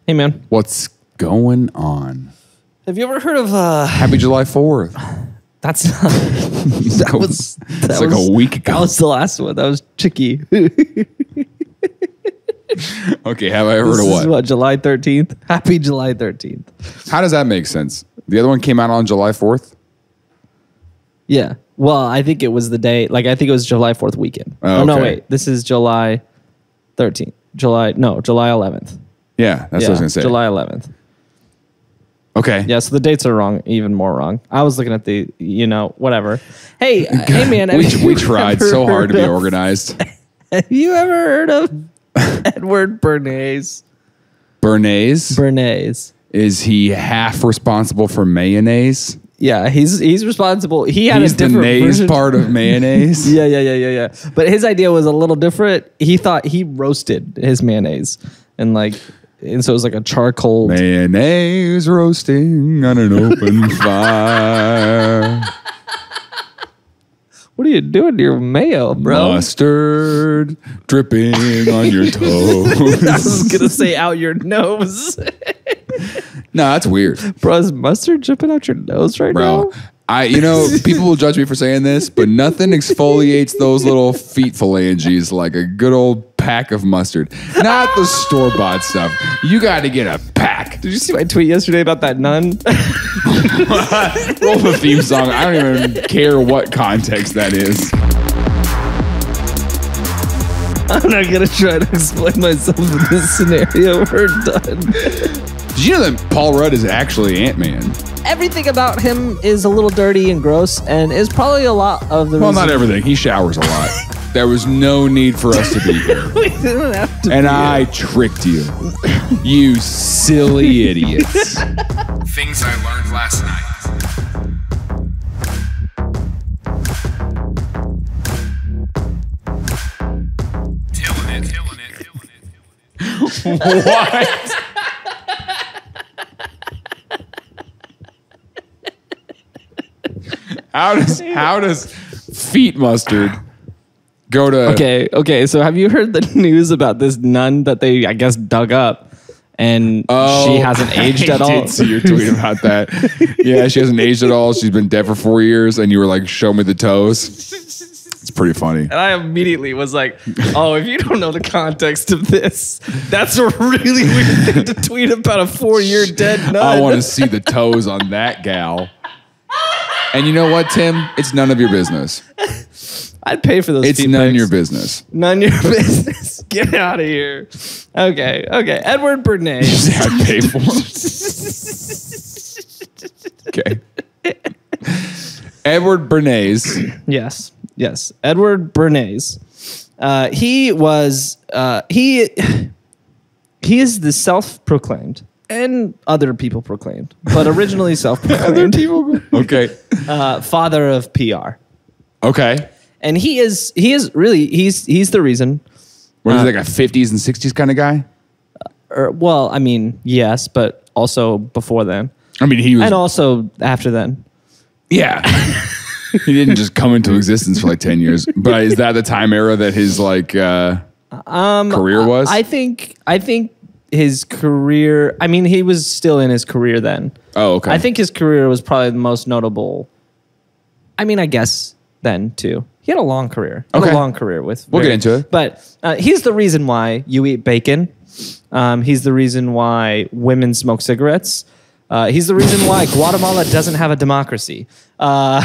Hey, man. What's going on? Have you ever heard of... Happy July 4th. That's not... that was like a week ago. That was the last one. That was Chicky. Okay, have I heard of This is what? July 13th? Happy July 13th. How does that make sense? The other one came out on July 4th? Yeah. Well, I think it was the day... Like, I think it was July 4th weekend. Oh, no, okay. wait. This is July 13th. July 11th. Yeah, that's what I was going to say. July 11th. Okay. Yeah, so the dates are wrong, even more wrong. I was looking at the, whatever. Hey, hey, man. We tried so hard to be organized. Have you ever heard of Edward Bernays? Bernays? Is he half responsible for mayonnaise? Yeah, he's responsible. He's the nays part of mayonnaise? Yeah. But his idea was a little different. He thought he roasted his mayonnaise. And so it was like a charcoal... Mayonnaise roasting on an open fire. What are you doing to your mayo, bro? Mustard dripping on your toes. I was going to say out your nose. No, that's weird. Bro, is mustard dripping out your nose right now? People will judge me for saying this, but nothing exfoliates those little feet phalanges like a good old pack of mustard. Not the store-bought stuff. You got to get a pack. Did you see my tweet yesterday about that nun? Roll the theme song. I don't even care what context that is. I'm not going to try to explain myself in this scenario. We're done. Did you know that Paul Rudd is actually Ant-Man? Everything about him is a little dirty and gross, and is probably a lot of the Well, not everything. He showers a lot. There was no need for us to be here. We didn't have to And I tricked you. You silly idiots. Things I learned last night. Tilling it. What? How does feet mustard go to... Okay. So have you heard the news about this nun that they, I guess, dug up, and she hasn't aged at all? I did see your tweet about that. Yeah, she hasn't aged at all. She's been dead for 4 years, and you were like, show me the toes. It's pretty funny. And I immediately was like, oh, if you don't know the context of this, that's a really weird thing to tweet about a 4-year dead nun. I want to see the toes on that gal. And you know what, Tim? It's none of your business. I'd pay for those. It's none of your business. None of your business. Get out of here. Okay. Edward Bernays. I'd pay for them. Okay. Edward Bernays. Yes. Edward Bernays. He is the self-proclaimed, and other people proclaimed, but originally self-proclaimed. Okay. Father of PR. Okay. And he's the reason. What is he, like a 50s and 60s kind of guy? Well, I mean, yes, but also before then. I mean, he was... And also after then. Yeah. He didn't just come into existence for like 10 years. But is that the time era that his career was? I think his career, I mean, he was still in his career then. Oh, okay. I think his career was probably the most notable. I mean, I guess then too. He had a long career. Okay. A long career with... We'll get into it. But he's the reason why you eat bacon. He's the reason why women smoke cigarettes. He's the reason why Guatemala doesn't have a democracy. What?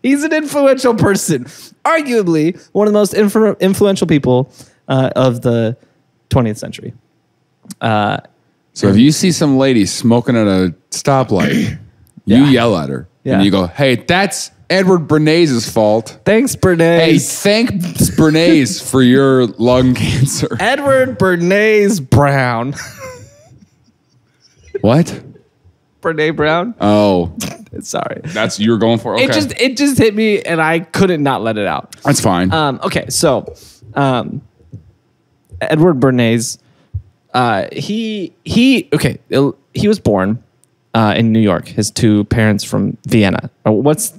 He's an influential person. Arguably one of the most influential people of the 20th century. So if you see some lady smoking at a stoplight, you yell at her. Yeah. And you go, hey, that's Edward Bernays' fault. Thanks, Bernays. Hey, thanks Bernays for your lung cancer. Edward Bernays Brown. What? Bernays Brown. Oh. Sorry. That's you were going for? Okay. It just hit me, and I couldn't not let it out. That's fine. Okay, so Edward Bernays, he was born in New York. His two parents from Vienna. What's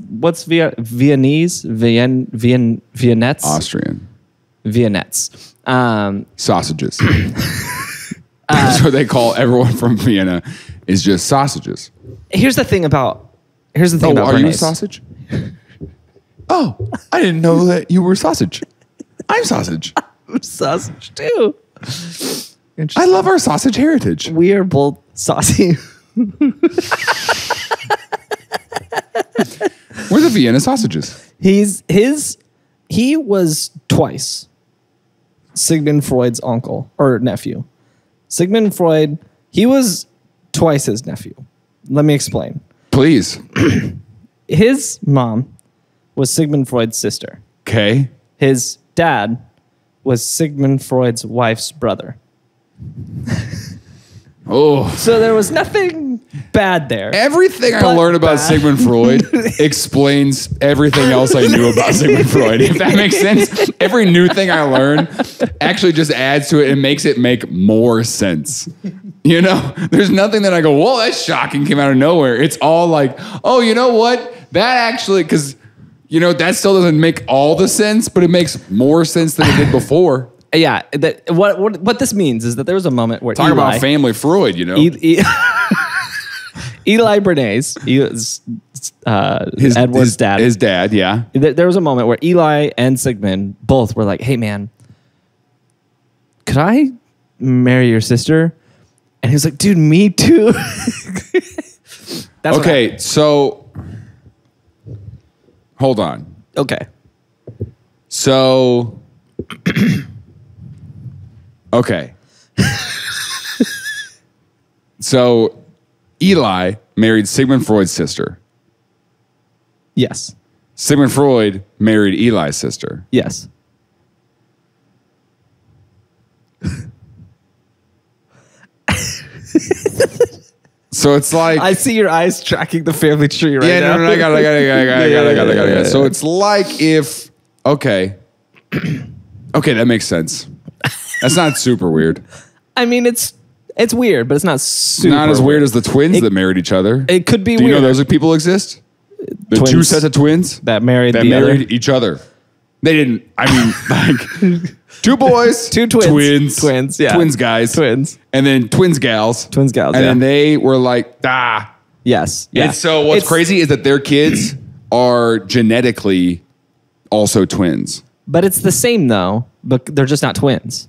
Viennese? Viennese? Austrian. Viennettes. Sausages. That's what they call everyone from Vienna is just sausages. Here's the thing about Are you a Bernays. sausage? Oh, I didn't know that you were sausage. I'm sausage. I'm sausage too. I love our sausage heritage. We are both saucy. We're the Vienna sausages. He was twice Sigmund Freud's uncle or nephew. Sigmund Freud, he was twice his nephew. Let me explain. Please. His mom was Sigmund Freud's sister. Okay. His dad was Sigmund Freud's wife's brother. Oh. So there was nothing bad there. Everything I learned about Sigmund Freud explains everything else I knew about Sigmund Freud. If that makes sense. Every new thing I learn actually just adds to it and makes it make more sense. You know, there's nothing that I go, whoa, that's shocking, came out of nowhere. It's all like, oh, you know what? That actually, because, you know, that still doesn't make all the sense, but it makes more sense than it did before. Yeah. What this means is that there was a moment where Talk about family Freud, you know. Eli Bernays, he was Edward's dad. His dad, yeah. There was a moment where Eli and Sigmund both were like, hey, man, could I marry your sister? And he was like, dude, me too. That's okay, so hold on. Okay. So, okay. So, Eli married Sigmund Freud's sister. Yes. Sigmund Freud married Eli's sister. Yes. So it's like I see your eyes tracking the family tree right now. No, I got it. So it's like if okay, that makes sense. That's not super weird. I mean, it's weird, but it's not super. Not as weird as the twins that married each other. It could be Do weird. you know those people exist? The Twins two sets of twins that married each other. They didn't. I mean, like two boys, two twins, yeah, twins guys, and then twins gals, and then they were like, yes, yeah. And so what's crazy is that their kids are genetically also twins. But it's the same though, but they're just not twins.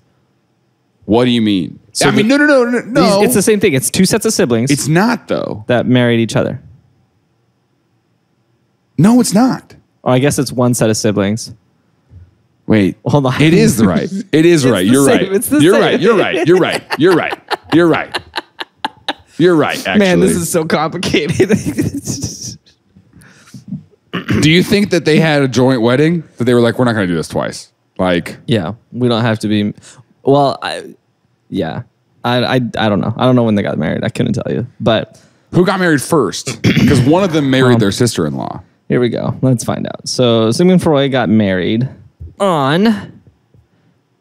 What do you mean? So I mean, no. It's the same thing. It's two sets of siblings. It's not though. That married each other. No, it's not. Oh, I guess it's one set of siblings. Wait, hold on. It is right. It is right. You're right. You're right. You're right. You're right. You're right. You're right. You're right. Actually, man, this is so complicated. Do you think that they had a joint wedding? That they were like, we're not going to do this twice. Like, yeah, we don't have to be. Well, I don't know. I don't know when they got married. I couldn't tell you. But who got married first? Because one of them married their sister-in-law. Here we go. Let's find out. So Sigmund Freud got married in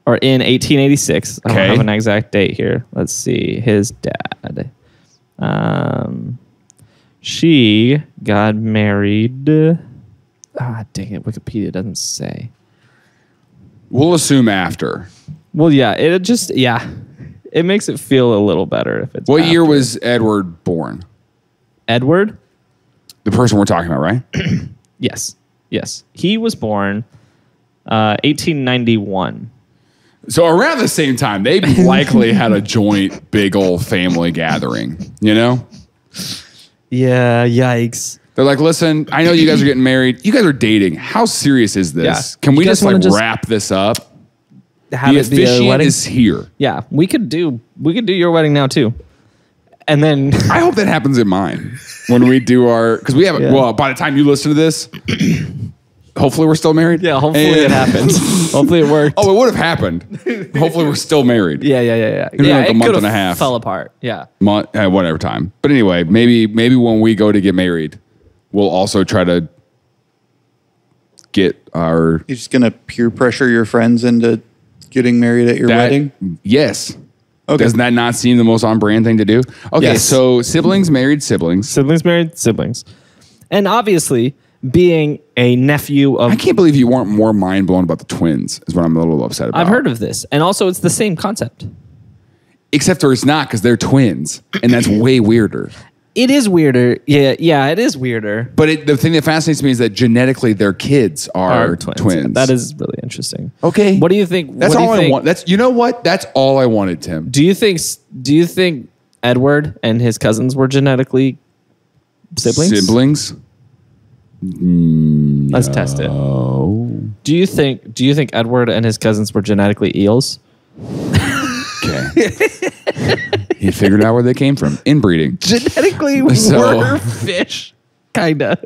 1886. I don't have an exact date here. Let's see. His dad. She got married. Dang it. Wikipedia doesn't say. We'll assume after. Well, yeah. It makes it feel a little better if it's. What year was Edward born? Edward? The person we're talking about, right? Yes. He was born 1891. So around the same time, they likely had a joint big old family gathering, you know? Yeah, yikes. They're like, listen, I know you guys are getting married. You guys are dating. How serious is this? Yeah. Can we just wrap this up? Have the it be a officiant wedding? is here. Yeah, we could do your wedding now too. And then I hope that happens in mine when we do our, because we have, well, by the time you listen to this, hopefully we're still married. Yeah, hopefully it happens. Hopefully it worked. Oh, it would have happened. Hopefully we're still married. Yeah. Like a month and a half. Fell apart. Yeah. Whatever time. But anyway, maybe when we go to get married, we'll also try to get our. You're just gonna peer pressure your friends into getting married at your wedding? Yes. Okay. Doesn't that not seem the most on-brand thing to do? Okay, Yes. so siblings married siblings. Siblings married siblings. And obviously, being a nephew of. I can't believe you weren't more mind blown about the twins. Is what I'm a little upset about. I've heard of this, and also it's the same concept. Except for it's not because they're twins, and that's way weirder. It is weirder. Yeah, it is weirder. But the thing that fascinates me is that genetically their kids are twins. That is really interesting. Okay. What do you think? That's all I want. That's, you know what? That's all I wanted, Tim. Do you think Edward and his cousins were genetically siblings? Let's test it. Do you think Edward and his cousins were genetically eels? Okay. He figured out where they came from. Inbreeding. Genetically were fish. Kinda.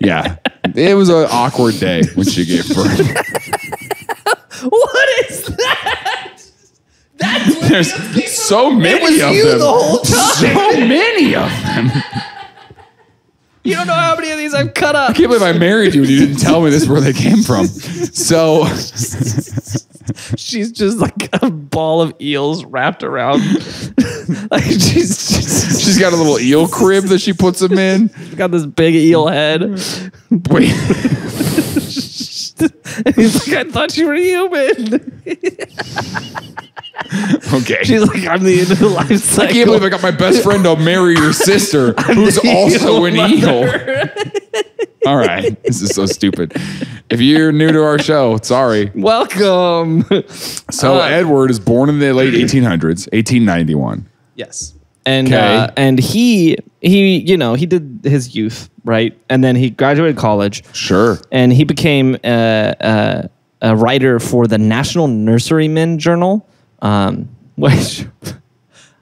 Yeah. It was an awkward day when she gave birth. What is that? There's so many of them. The whole time. So many of them. You don't know how many of these I've cut up. I can't believe I married you and you didn't tell me this is where they came from. So she's just like a ball of eels wrapped around. Like she's got a little eel crib that she puts them in. She's got this big eel head. Wait. And he's like, I thought you were human. Okay. She's like, I'm the end of the life cycle. I can't believe I got my best friend to marry your sister, who's also an eel. All right. This is so stupid. If you're new to our show, sorry. Welcome. So Edward is born in the late 1800s, 1891. Yes. And he did his youth, right? And then he graduated college. Sure. And he became a writer for the National Nurserymen Journal, which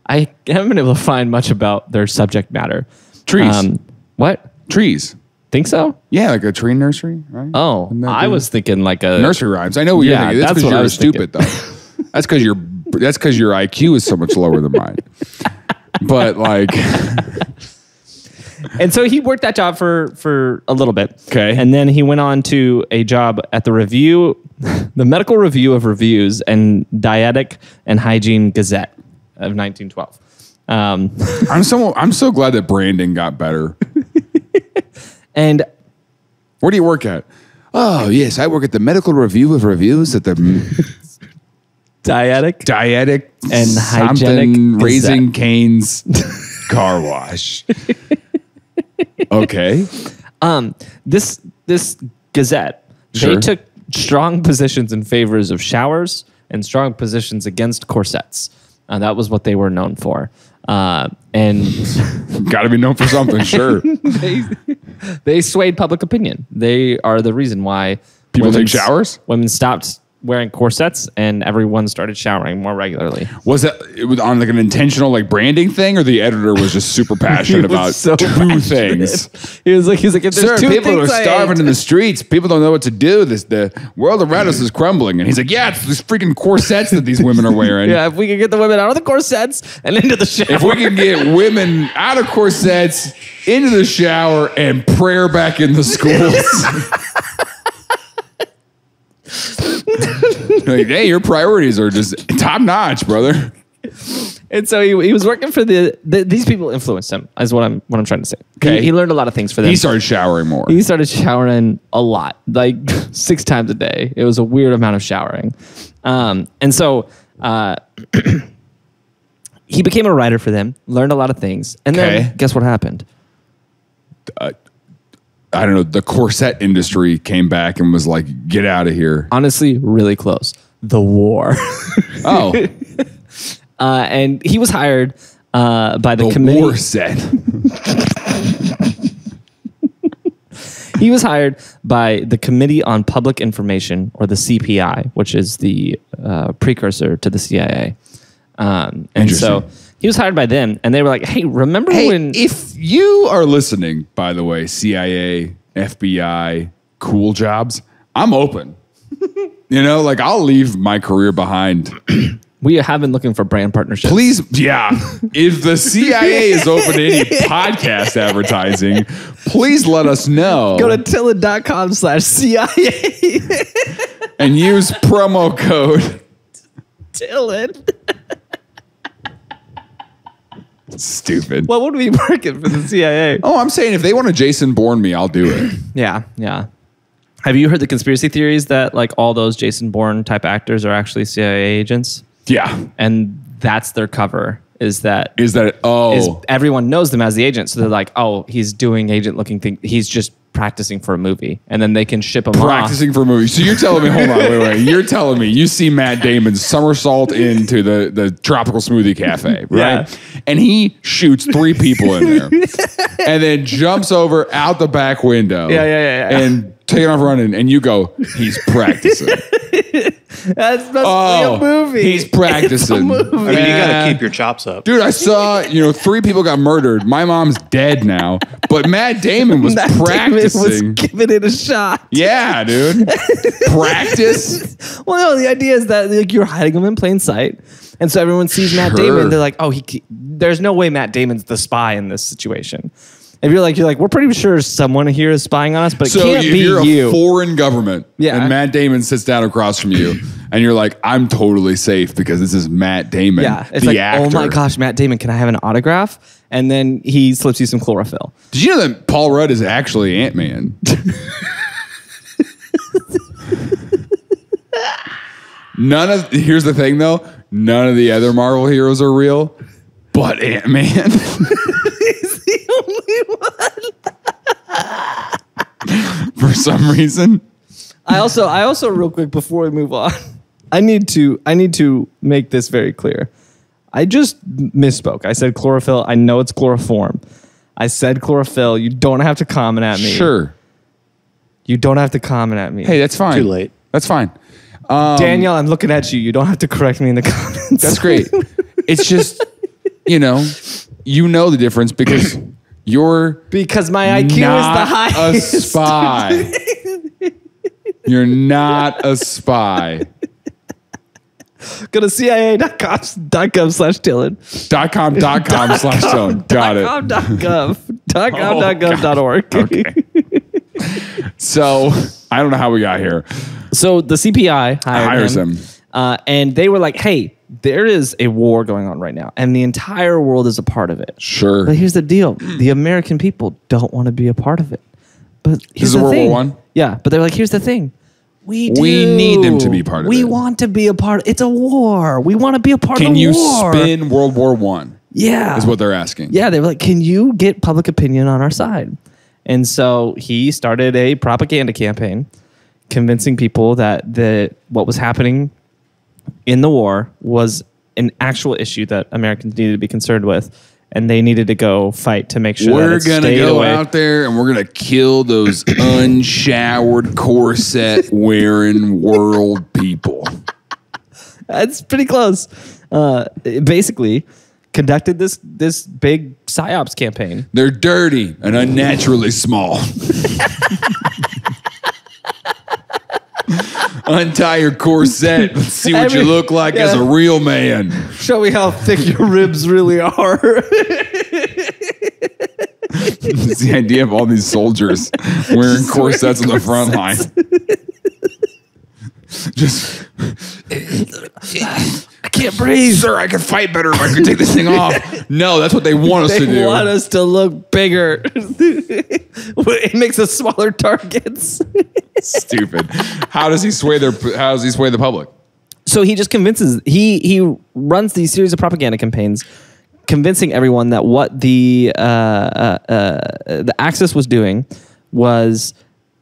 I haven't been able to find much about their subject matter. Trees. What? Trees. Think so? Yeah, like a tree nursery, right? Oh, I was thinking like a nursery rhymes. I know what you're thinking. That's because you're stupid, though. That's because your IQ is so much lower than mine. But like, and so he worked that job for a little bit. Okay. And then he went on to a job at the Medical Review of Reviews and Dietetic and Hygiene Gazette of 1912. I'm so glad that branding got better. And where do you work at? Oh, yes, I work at the Medical Review of Reviews at the Dietetic and Hygienic Raising Cane's car wash. Okay. This Gazette, Sure. they took strong positions in favors of showers and strong positions against corsets. That was what they were known for. And got to be known for something, sure. they swayed public opinion. They are the reason why People take showers? Women stopped wearing corsets and everyone started showering more regularly. Was it was on like an intentional like branding thing, or the editor was just super passionate about two things? He was like, if there's Sir, two people things are starving in the streets. People don't know what to do. The world around us is crumbling. And he's like, yeah, it's these freaking corsets that these women are wearing. Yeah, if we could get the women out of the corsets and into the shower. If we can get women out of corsets, into the shower, and prayer back in the schools. Like, hey, your priorities are just top notch, brother. And so he was working for these people influenced him, is what I'm trying to say. Okay. He learned a lot of things for them. He started showering more. He started showering a lot, like 6 times a day. It was a weird amount of showering. And so he became a writer for them, learned a lot of things. And then guess what happened? I don't know, the corset industry came back and was like, get out of here. Honestly, really close. The war. Oh. And he was hired by the committee. War set. He was hired by the Committee on Public Information, or the CPI, which is the precursor to the CIA. And so he was hired by them, and they were like, hey, remember when... If you are listening, by the way, CIA, FBI, cool jobs, I'm open. You know, like I'll leave my career behind. We have been looking for brand partnerships. Please, yeah. If the CIA is open to any podcast advertising, please let us know. Go to TILLN.com/CIA. And use promo code TILLN. Stupid. What would we working for the CIA? Oh, I'm saying if they want to Jason Bourne me, I'll do it. Yeah. Have you heard the conspiracy theories that like all those Jason Bourne type actors are actually CIA agents? Yeah. And that's their cover. Is everyone knows them as the agent, so they're like, oh, he's doing agent looking thing. He's just practicing for a movie, and then they can ship him practicing for a movie. So you're telling me, hold on, wait. You're telling me you see Matt Damon somersault into the tropical smoothie cafe, right? Yeah. And he shoots 3 people in there, and then jumps over out the back window. Yeah. And taking off running, and you go, he's practicing. That's supposed to be a movie. He's practicing. I mean, you got to keep your chops up. Dude, I saw, 3 people got murdered. My mom's dead now. But Matt Damon was practicing. Was giving it a shot. Yeah, dude. Practice. Well, no, the idea is that like, you're hiding him in plain sight. And so everyone sees Matt Damon. They're like, oh, there's no way Matt Damon's the spy in this situation. If you're like, we're pretty sure someone here is spying on us, but it can't be you. So you're a foreign government, yeah, and Matt Damon sits down across from you, and you're like, I'm totally safe because this is Matt Damon, it's like, actor. Oh my gosh, Matt Damon, can I have an autograph? And then he slips you some chlorophyll. Did you know that Paul Rudd is actually Ant-Man? Here's the thing, though. None of the other Marvel heroes are real, but Ant-Man. He's the only one. For some reason. I also real quick before we move on, I need to make this very clear. I just misspoke. I said chlorophyll. I know it's chloroform. I said chlorophyll. You don't have to comment at me. Sure. You don't have to comment at me. Hey, that's fine. Too late. That's fine. Daniel, I'm looking at you. You don't have to correct me in the comments. That's great. It's just, you know the difference because because my IQ is the highest. A spy. You're not a spy. Go to CIA.gov/TILLN. .com/TILLN. Got it. .gov.org. Okay. So I don't know how we got here. So the CPI hires him. And they were like, hey, there is a war going on right now, and the entire world is a part of it. Sure. But here's the deal. The American people don't want to be a part of it. But here's the thing. World War I? Yeah, but they're like, here's the thing. We need them to be part of it. We want to be a part. It's a war. We want to be a part of the war. Can you spin World War I? Yeah. Is what they're asking. Yeah, they were like, can you get public opinion on our side? And so he started a propaganda campaign convincing people that what was happening in the war was an actual issue that Americans needed to be concerned with, and they needed to go fight to make sure we're going to go out there and we're going to kill those unshowered corset wearing world people. That's pretty close. Basically conducted this big psyops campaign. They're dirty and unnaturally small. Untie your corset. Let's see what you look like as a real man. Show me how thick your ribs really are. It's the idea of all these soldiers wearing corsets on the front line. Just, I can't breathe. Sir, I could fight better if I could take this thing off. No, that's what they want us to do. They want us to look bigger. It makes us smaller targets. Stupid. How does he sway the public? So he just convinces. He runs these series of propaganda campaigns, convincing everyone that what the Axis was doing was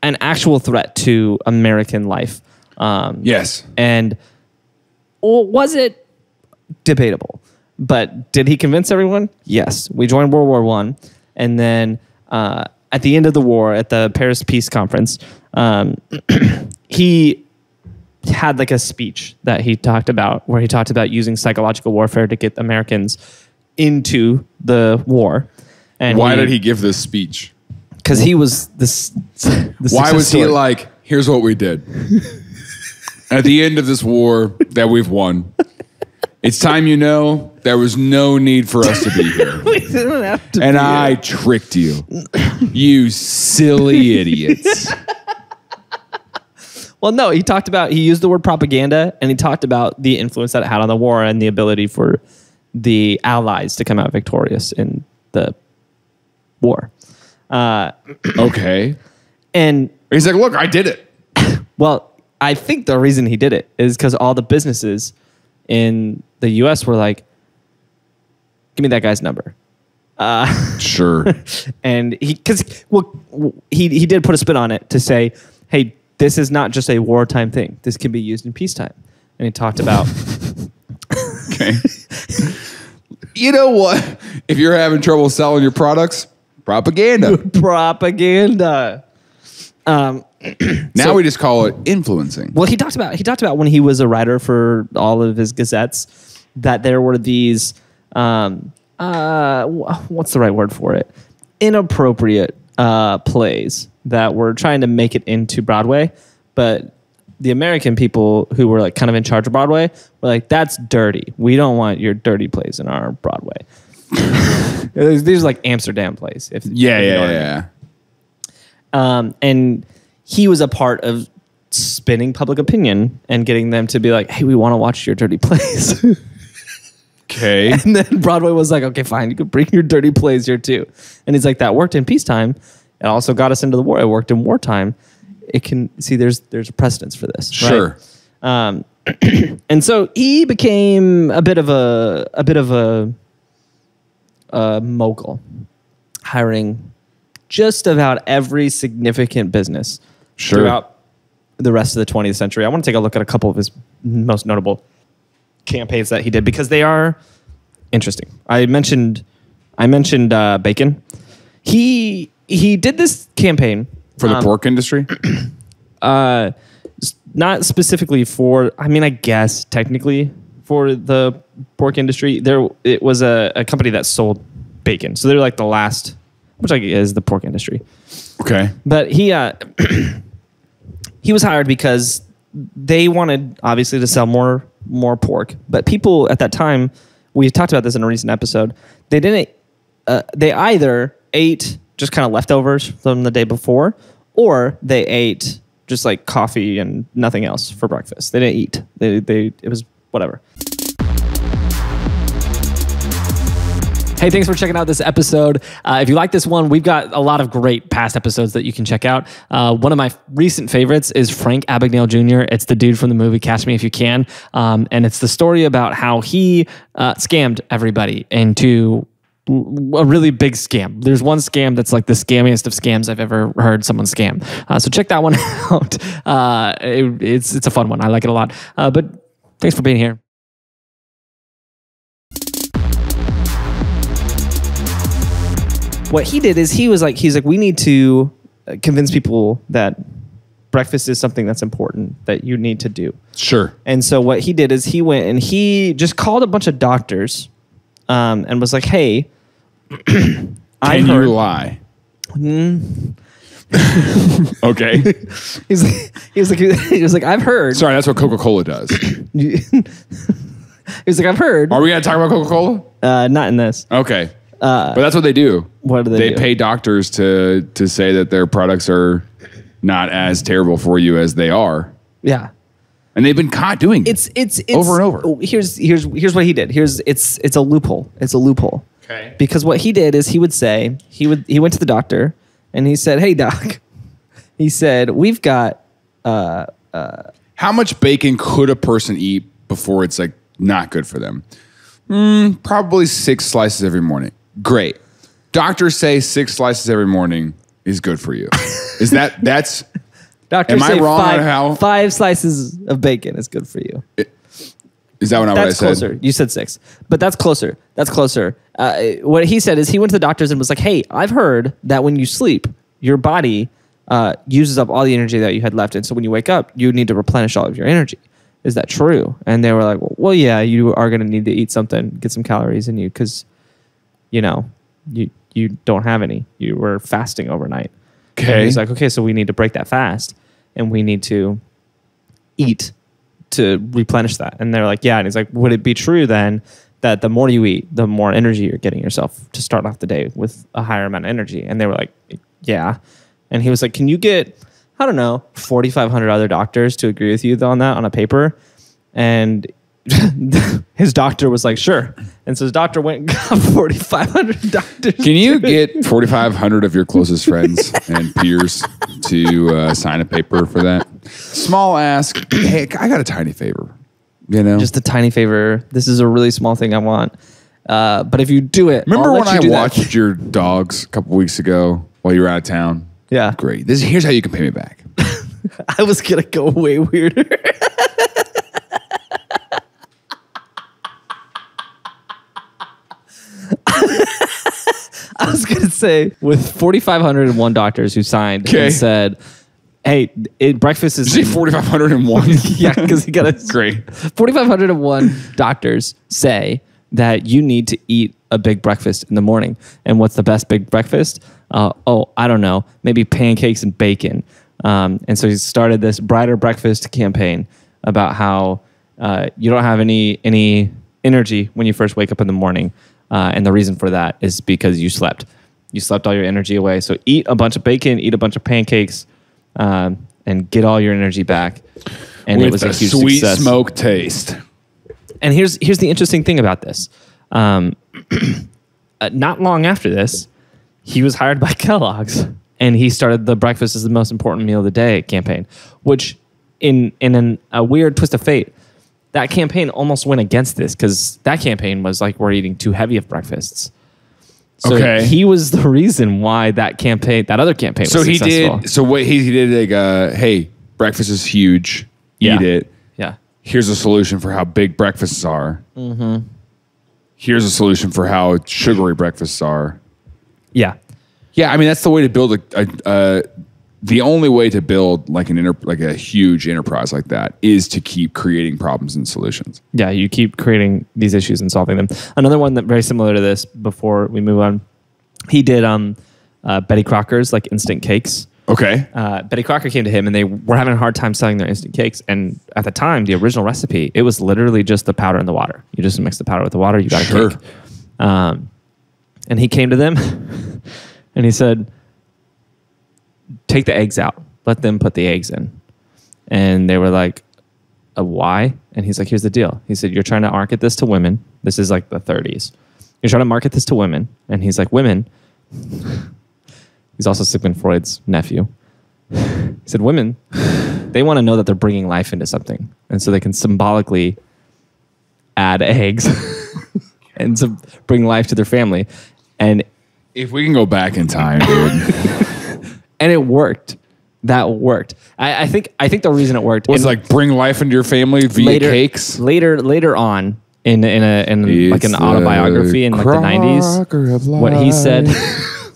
an actual threat to American life. Yes. And was it debatable? But did he convince everyone? Yes. We joined World War I, and then at the end of the war, at the Paris Peace Conference, he had like a speech that he talked about, where he talked about using psychological warfare to get Americans into the war. And why did he give this speech? Because he was this. Why was he like, here's what we did. At the end of this war that we've won, it's time there was no need for us to be here. We didn't have to and I tricked you. You silly idiots. Well, no, he used the word propaganda, and he talked about the influence that it had on the war and the ability for the Allies to come out victorious in the war. Okay. And He's like, look, I did it. well, I think the reason he did it is because all the businesses in the U.S. were like, give me that guy's number. Sure. And he did put a spin on it to say, hey, this is not just a wartime thing. This can be used in peacetime. And he talked about... Okay. You know what? If you're having trouble selling your products, propaganda. Propaganda. Now we just call it influencing. Well, he talked about when he was a writer for all of his gazettes that there were these what's the right word for it? Inappropriate plays that were trying to make it into Broadway, but the American people who were like kind of in charge of Broadway were like, that's dirty. We don't want your dirty plays in our Broadway. These are like Amsterdam plays. Yeah. And he was a part of spinning public opinion and getting them to be like, hey, we want to watch your dirty plays. Okay. And then Broadway was like, okay, fine, you can bring your dirty plays here too. And he's like, that worked in peacetime. It also got us into the war. It worked in wartime. It can see there's a precedence for this. Sure. Right? And so he became a bit of a mogul, hiring just about every significant business throughout the rest of the 20th century. I want to take a look at a couple of his most notable campaigns that he did because they are interesting. I mentioned Bacon. He did this campaign For the pork industry? not specifically for, I mean, I guess technically for the pork industry. It was a company that sold bacon. So they're like the last, which I guess is the pork industry. Okay. But he was hired because they wanted obviously to sell more pork. But people at that time, we talked about this in a recent episode, they either ate just kind of leftovers from the day before, or they ate just like coffee and nothing else for breakfast. They didn't eat. It was whatever. Hey, thanks for checking out this episode. If you like this one, we've got a lot of great past episodes that you can check out. One of my recent favorites is Frank Abagnale Jr. It's the dude from the movie Catch Me If You Can. And it's the story about how he scammed everybody into a really big scam. There's one scam that's like the scammiest of scams I've ever heard someone scam. So check that one out. It's a fun one. I like it a lot. But thanks for being here. What he did is he's like, we need to convince people that breakfast is something that's important that you need to do. Sure. And so what he did is he went and he just called a bunch of doctors and was like, hey, Can you lie? Okay. He was like, I've heard. Sorry, that's what Coca-Cola does. He was like, I've heard. Are we going to talk about Coca-Cola? Not in this. Okay. But that's what they do. What do they do? They pay doctors to say that their products are not as terrible for you as they are. Yeah. And they've been caught doing it. It's over and over. Here's what he did. It's a loophole. It's a loophole. Okay. Because what he did is he went to the doctor and he said, "Hey doc," he said, "we've got." How much bacon could a person eat before it's like not good for them? Probably 6 slices every morning. Great. Doctors say 6 slices every morning is good for you. That's Doctors am say I wrong on how 5 slices of bacon is good for you? Is that what I said? Closer. You said 6, but that's closer. That's closer. What he said is he went to the doctors and was like, "Hey, I've heard that when you sleep, your body uses up all the energy that you had left, and so when you wake up, you need to replenish all of your energy. Is that true?" And they were like, "Well, yeah, you are going to need to eat something, get some calories in you, because, you don't have any. You were fasting overnight." Okay. And he's like, "Okay, so we need to break that fast, and we need to eat to replenish that." And they're like, "Yeah." And he's like, "Would it be true then that the more you eat, the more energy you're getting yourself to start off the day with a higher amount of energy?" And they were like, "Yeah." And he was like, "Can you get, I don't know, 4,500 other doctors to agree with you on that on a paper?" And his doctor was like, "Sure." And so his doctor went and got 4,500 doctors. Can you get 4,500 of your closest friends and peers to sign a paper for that? Small ask. Hey, I got a tiny favor. You know, Just a tiny favor. This is a really small thing I want. But if you do it, remember I'll when let you I do watched that. your dogs a couple weeks ago while you were out of town? Yeah. Great. Here's how you can pay me back. I was going to go way weirder. I was going to say, with 4,501 doctors who signed Okay. and said, hey, breakfast is... Did you say 4,501? Yeah, because he got a... Great. 4,501 doctors say that you need to eat a big breakfast in the morning. And what's the best big breakfast? I don't know. Maybe pancakes and bacon. And so he started this Brighter Breakfast campaign about how you don't have any energy when you first wake up in the morning. And the reason for that is because you slept. You slept all your energy away. So eat a bunch of bacon, eat a bunch of pancakes, and get all your energy back. And With it was a huge sweet success. smoke taste. And here's the interesting thing about this. Not long after this, he was hired by Kellogg's, and he started the breakfast is the most important meal of the day campaign, which in a weird twist of fate, that campaign almost went against this because that campaign was like, we're eating too heavy of breakfasts. So Okay. he was the reason why that other campaign was successful. What he did like, hey, breakfast is huge. Yeah. Eat it. Yeah. Here's a solution for how big breakfasts are. Mm-hmm. Here's a solution for how sugary breakfasts are. Yeah. Yeah, I mean that's the way to build the only way to build like a huge enterprise like that is to keep creating problems and solutions. Yeah, you keep creating these issues and solving them. Another one that very similar to this before we move on, he did Betty Crocker's like instant cakes. Okay. Betty Crocker came to him and they were having a hard time selling their instant cakes. And at the time, the original recipe, it was literally just the powder and the water. You just mix the powder with the water, you got Sure. a cake. And he came to them and he said, take the eggs out. Let them put the eggs in. And they were like, why? And he's like, here's the deal. He said, you're trying to market this to women. This is like the 30s. You're trying to market this to women. And he's like, women. He's also Sigmund Freud's nephew. He said, women, they want to know that they're bringing life into something. And so they can symbolically add eggs and to bring life to their family. And If we can go back in time, dude. and it worked. That worked. I think the reason it worked Was and like bring life into your family via cakes. Later on in like an autobiography in like the 90s,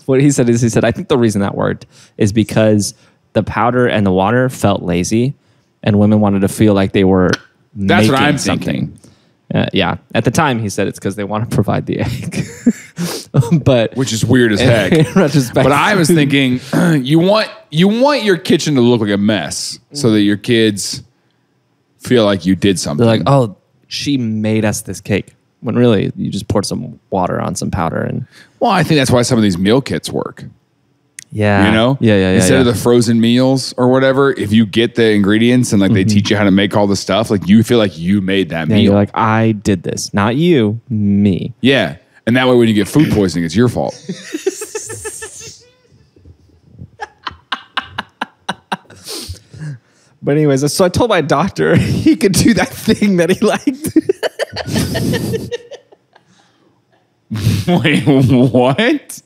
what he said is I think the reason that worked is because the powder and the water felt lazy, and women wanted to feel like they were That's what making I'm something. thinking. Yeah, at the time he said it's because they want to provide the egg, but Which is weird as heck. in retrospect, But I was thinking, you want your kitchen to look like a mess so that your kids feel like you did something. they're like, oh, she made us this cake. When really you just poured some water on some powder and well, I think that's why some of these meal kits work. yeah, You know? yeah. Instead of the frozen meals or whatever, if you get the ingredients and like they teach you how to make all the stuff, like you feel like you made that meal. you're like, I did this, not you, me. Yeah. And that way when you get food poisoning, it's your fault. But anyways, so I told my doctor he could do that thing that he liked. Wait, what?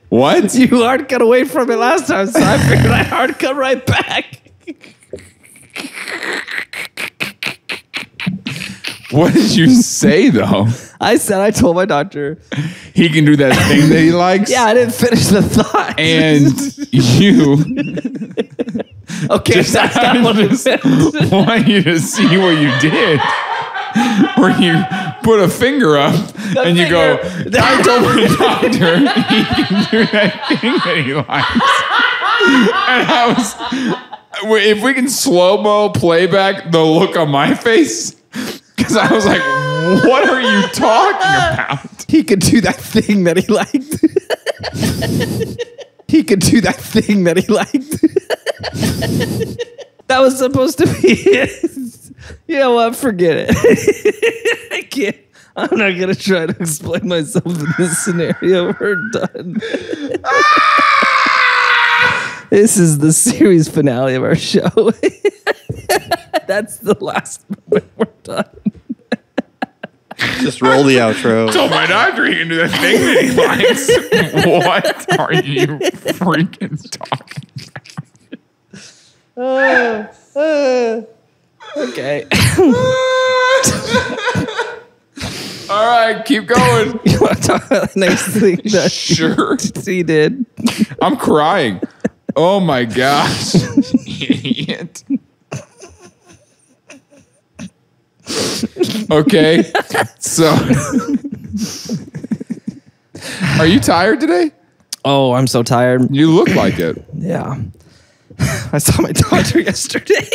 What? You hard cut away from it last time, so I figured I'd hard cut right back. What did you say though? I told my doctor. He can do that thing that he likes. Yeah, I didn't finish the thought. And you okay, just that's not what it just meant. want you to see what you did. Where you put a finger up and you go, I told my doctor he can do that thing that he likes. And if we can slow-mo play back the look on my face, because I was like, what are you talking about? He could do that thing that he liked. He could do that thing that he liked. That was supposed to be it. You know what? Forget it. I can't. I'm not gonna try to explain myself in this scenario. We're done. This is the series finale of our show. That's the last moment. We're done. Just roll the outro. Oh my God, you can do that thing that he likes. What are you freaking talking Okay. All right, keep going. You want to talk about the next thing that Sure. he did? I'm crying. Oh my gosh. Idiot. Okay. So are you tired today? Oh, I'm so tired. You look like it. Yeah. I saw my doctor yesterday.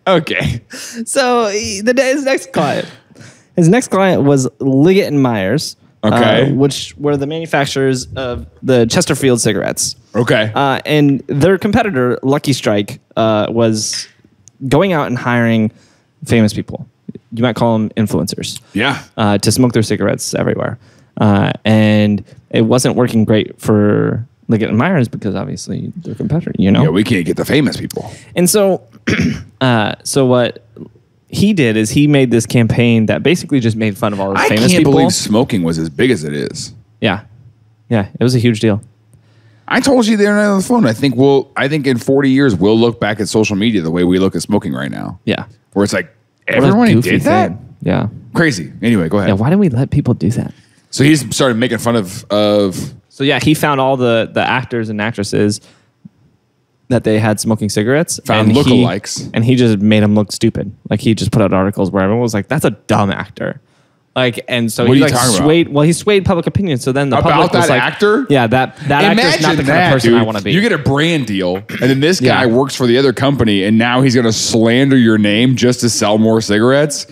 Okay. So his next client was Liggett and Myers. Okay. Which were the manufacturers of the Chesterfield cigarettes. Okay. And their competitor, Lucky Strike, was going out and hiring famous people. You might call them influencers. Yeah. To smoke their cigarettes everywhere. And it wasn't working great for Liggett and Myers because obviously they're competitor, you know? Yeah, we can't get the famous people. And so, so what he did is he made this campaign that basically just made fun of all those famous people. I can't believe smoking was as big as it is. Yeah. Yeah, it was a huge deal. I told you the other night on the phone. I think in 40 years we'll look back at social media the way we look at smoking right now. Yeah. Where it's like What a everyone goofy did that. thing. Yeah. Crazy. Anyway, go ahead. Yeah, why did we let people do that? So he's started making fun of So yeah, he found all the actors and actresses that they had smoking cigarettes. Found and lookalikes. And he just made them look stupid. Like he just put out articles where everyone was like, that's a dumb actor. Like, and so What he are you like talking about? swayed, well, he swayed public opinion. So then the About public was that like, actor? Yeah, that actor's not the kind of person dude. I want to be. You get a brand deal, and then this guy Yeah. works for the other company, and now he's going to slander your name just to sell more cigarettes?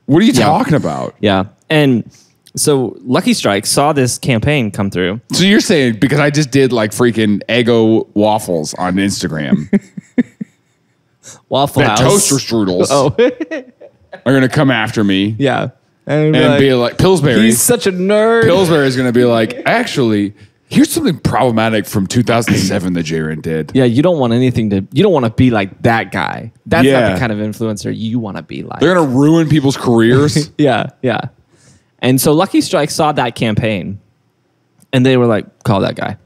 What are you talking about? Yeah. And so Lucky Strike saw this campaign come through. So you're saying because I just did like freaking Eggo waffles on Instagram, Waffle that House. toaster strudels Oh, are going to come after me yeah. and be like, Pillsbury. he's such a nerd. Pillsbury is going to be like, actually, here's something problematic from 2007 that Jaron did. Yeah, you don't want you don't want to be like that guy. That's not Yeah. the kind of influencer you want to be like. They're going to ruin people's careers. Yeah, yeah. And so Lucky Strike saw that campaign and they were like, call that guy.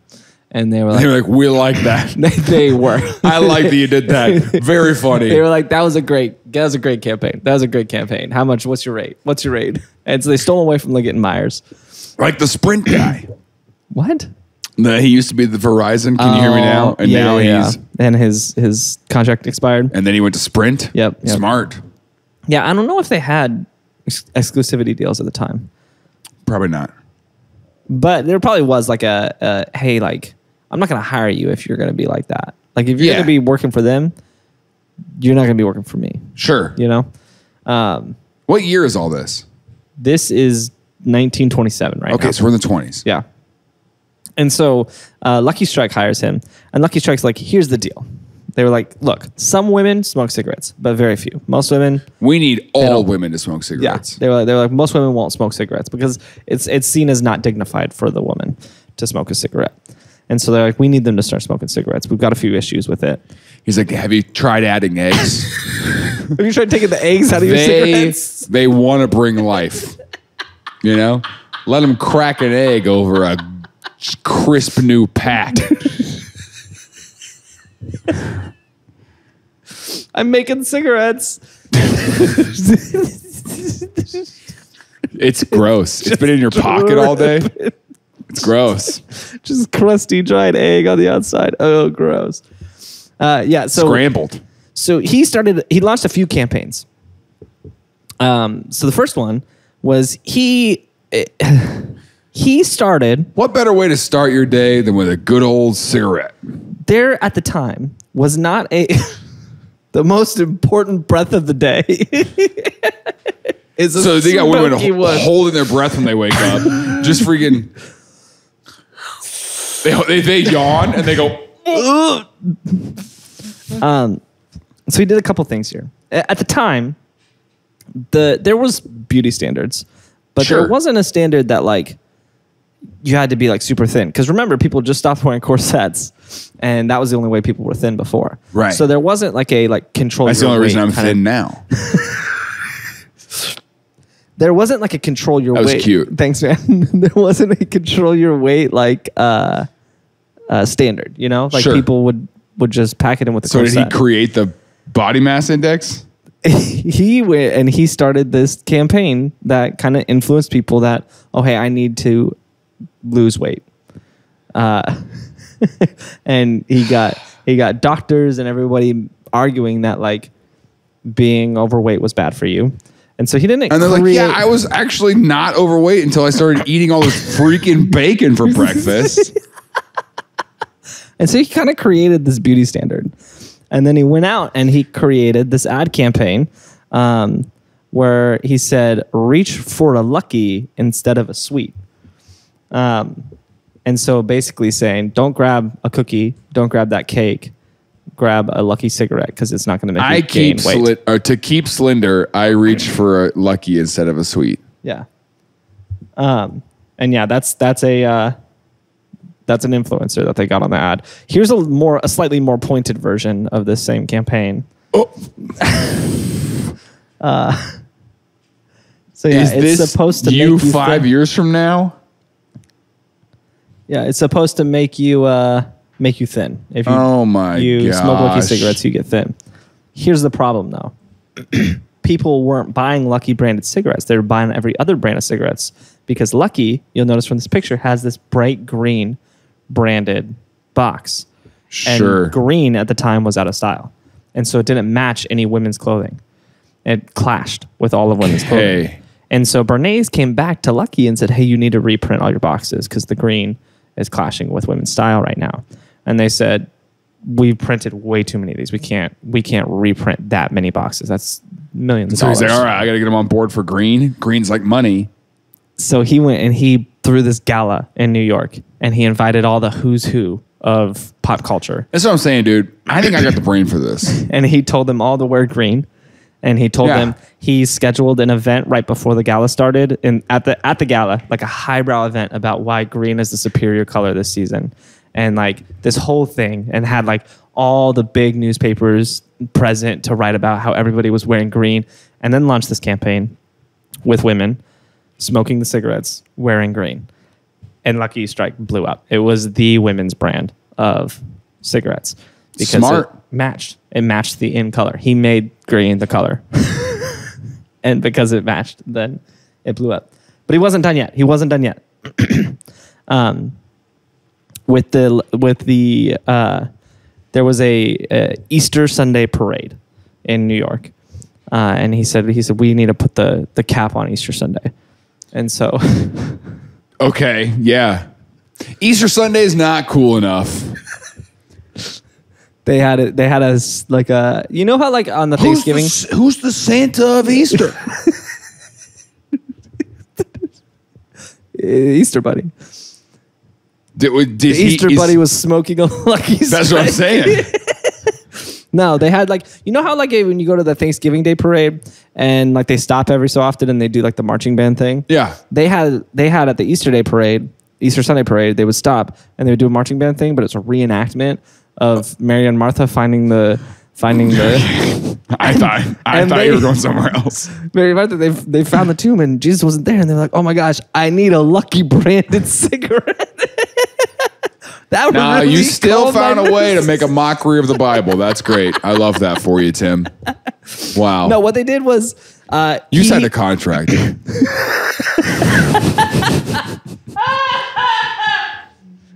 And they were like, They're like, we like that. they were. I like that you did that. Very funny. They were like, that was a great campaign. That was a great campaign. How much? What's your rate? What's your rate? And so they stole away from Liggett and Myers. Like the Sprint guy. What? He used to be the Verizon. Can you hear me now? And now he's and his contract expired. and then he went to Sprint. Yep. Smart. Yeah, I don't know if they had exclusivity deals at the time, Probably not. but there probably was like a hey, like I'm not going to hire you if you're going to be like that. Like if you're going to be working for them, you're not going to be working for me. Sure. You know. What year is all this? This is 1927, right? Okay, now. so we're in the 20s. Yeah. And so Lucky Strike hires him, and Lucky Strike's like, here's the deal. They were like, look, some women smoke cigarettes, but very few. Most women, We need all women to smoke cigarettes. they were like, most women won't smoke cigarettes because it's seen as not dignified for the woman to smoke a cigarette. And so they're like, we need them to start smoking cigarettes. We've got a few issues with it. He's like, have you tried adding eggs? Have you tried taking the eggs out of your cigarettes? They want to bring life. You know? Let them crack an egg over a crisp new pack. I'm making cigarettes. It's gross. It's been in your pocket all day. It's gross. Just crusty dried egg on the outside. Oh, gross. Yeah. So Scrambled. So he launched a few campaigns. So the first one was he started. What better way to start your day than with a good old cigarette? There at the time was not the most important breath of the day. Is a So they got women smoky one. holding their breath when they wake up. Just freaking. They yawn and they go. So he did a couple things here. At the time, there was beauty standards, but Sure. there wasn't a standard that like you had to be like super thin. Because remember, people just stopped wearing corsets, and that was the only way people were thin before. Right. So there wasn't like a like control. That's the your only reason weight I'm kinda- thin now. There wasn't like a control your That was weight. cute. Thanks, man. There wasn't a control your weight like standard. You know, like Sure. people would just pack it in with the So did corset. he create the body mass index? He went and he started this campaign that kind of influenced people that, oh, hey, I need to lose weight. And he got doctors and everybody arguing that like being overweight was bad for you. And so he didn't And they're like, create, yeah, I was actually not overweight until I started eating all this freaking bacon for breakfast. and so he kind of created this beauty standard. And then he went out and he created this ad campaign where he said, reach for a lucky instead of a sweet. And so basically saying, don't grab a cookie, don't grab that cake, grab a lucky cigarette because it's not going to make you gain weight. To keep slender, I reach for a lucky instead of a sweet. Yeah. And yeah, that's an influencer that they got on the ad. Here's a slightly more pointed version of this same campaign. Oh. So yeah, Is it's this supposed to you make you 5 thin. years from now? Yeah, it's supposed to make you thin. If you Oh my smoke lucky gosh. cigarettes, you get thin. Here's the problem though. People weren't buying Lucky branded cigarettes. They were buying every other brand of cigarettes because Lucky, you'll notice from this picture, has this bright green branded box. Sure. And green at the time was out of style. And so it didn't match any women's clothing. It clashed with all of women's clothing. Hey. And so Bernays came back to Lucky and said, hey, you need to reprint all your boxes because the green is clashing with women's style right now. And they said, we printed way too many of these. We can't reprint that many boxes. That's millions of So dollars. he's like, all right, I got to get him on board for green. Green's like money. So he went and he threw this gala in New York and he invited all the who's who of pop culture. That's what I'm saying, dude. I think I got the brain for this. And he told them all to wear green. And he told Yeah. them he scheduled an event right before the gala started, and at the gala, like a highbrow event about why green is the superior color this season, and like this whole thing, and had like all the big newspapers present to write about how everybody was wearing green, and then launched this campaign with women smoking the cigarettes, wearing green, and Lucky Strike blew up. It was the women's brand of cigarettes because Smart. It matched the in color. He made green the color. And because it matched, then it blew up. But he wasn't done yet. There was a Easter Sunday parade in New York. And he said we need to put the cap on Easter Sunday. And so Okay, yeah. Easter Sunday is not cool enough. they had us like a, you know how like on the Thanksgiving Who's the Santa of Easter? Easter Bunny. Did The Easter Bunny was smoking a Lucky Strike. That's what I'm saying. No, they had like, you know how like when you go to the Thanksgiving Day parade and like they stop every so often and they do like the marching band thing? Yeah. They had at the Easter Sunday parade, they would stop and they would do a marching band thing, but it's a reenactment of Mary and Martha finding the I thought you were going somewhere else. Mary and Martha, they found the tomb and Jesus wasn't there and they're like, oh my gosh, I need a Lucky branded cigarette. That would Nah, really you still calm my found a way to nerves. make a mockery of the Bible. That's great. I love that for you, Tim. Wow. No, what they did was You signed a contract.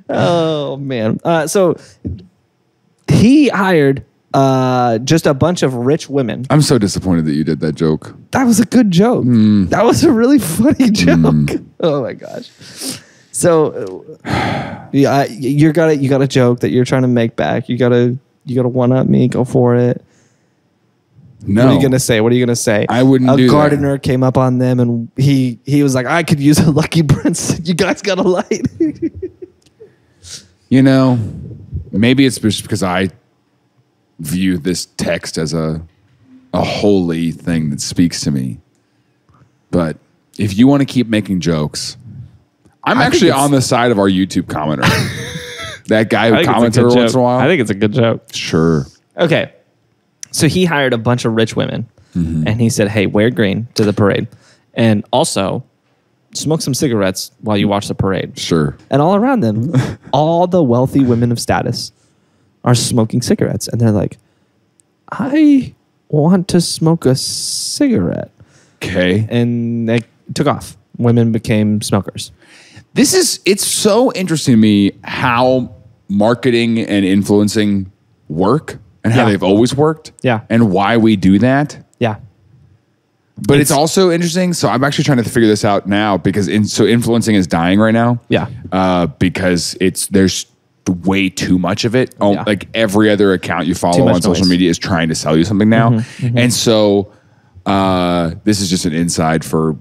Oh man! So he hired just a bunch of rich women. I'm so disappointed that you did that joke. That was a good joke. That was a really funny joke. Oh my gosh! So yeah, you got a joke that you're trying to make back. You gotta one up me. Go for it. No. What are you gonna say? I wouldn't do A that. gardener came up on them and he was like, I could use a Lucky Prince. You guys got a light. You know, maybe it's just because I view this text as a holy thing that speaks to me. But if you want to keep making jokes, I'm actually on the side of our YouTube commenter. That guy who comments every once in a while. I think it's a good joke. Sure. Okay. So he hired a bunch of rich women and he said, hey, wear green to the parade. And also smoke some cigarettes while you watch the parade. Sure. And all around them, all the wealthy women of status are smoking cigarettes. And they're like, I want to smoke a cigarette. Okay. And they took off. Women became smokers. It's so interesting to me how marketing and influencing work and how they've always worked. Yeah. And why we do that. Yeah. But it's also interesting. So I'm actually trying to figure this out now because influencing is dying right now. Yeah. Because there's way too much of it. Yeah. Like every other account you follow on social media is trying to sell you something now. And so this is just an inside for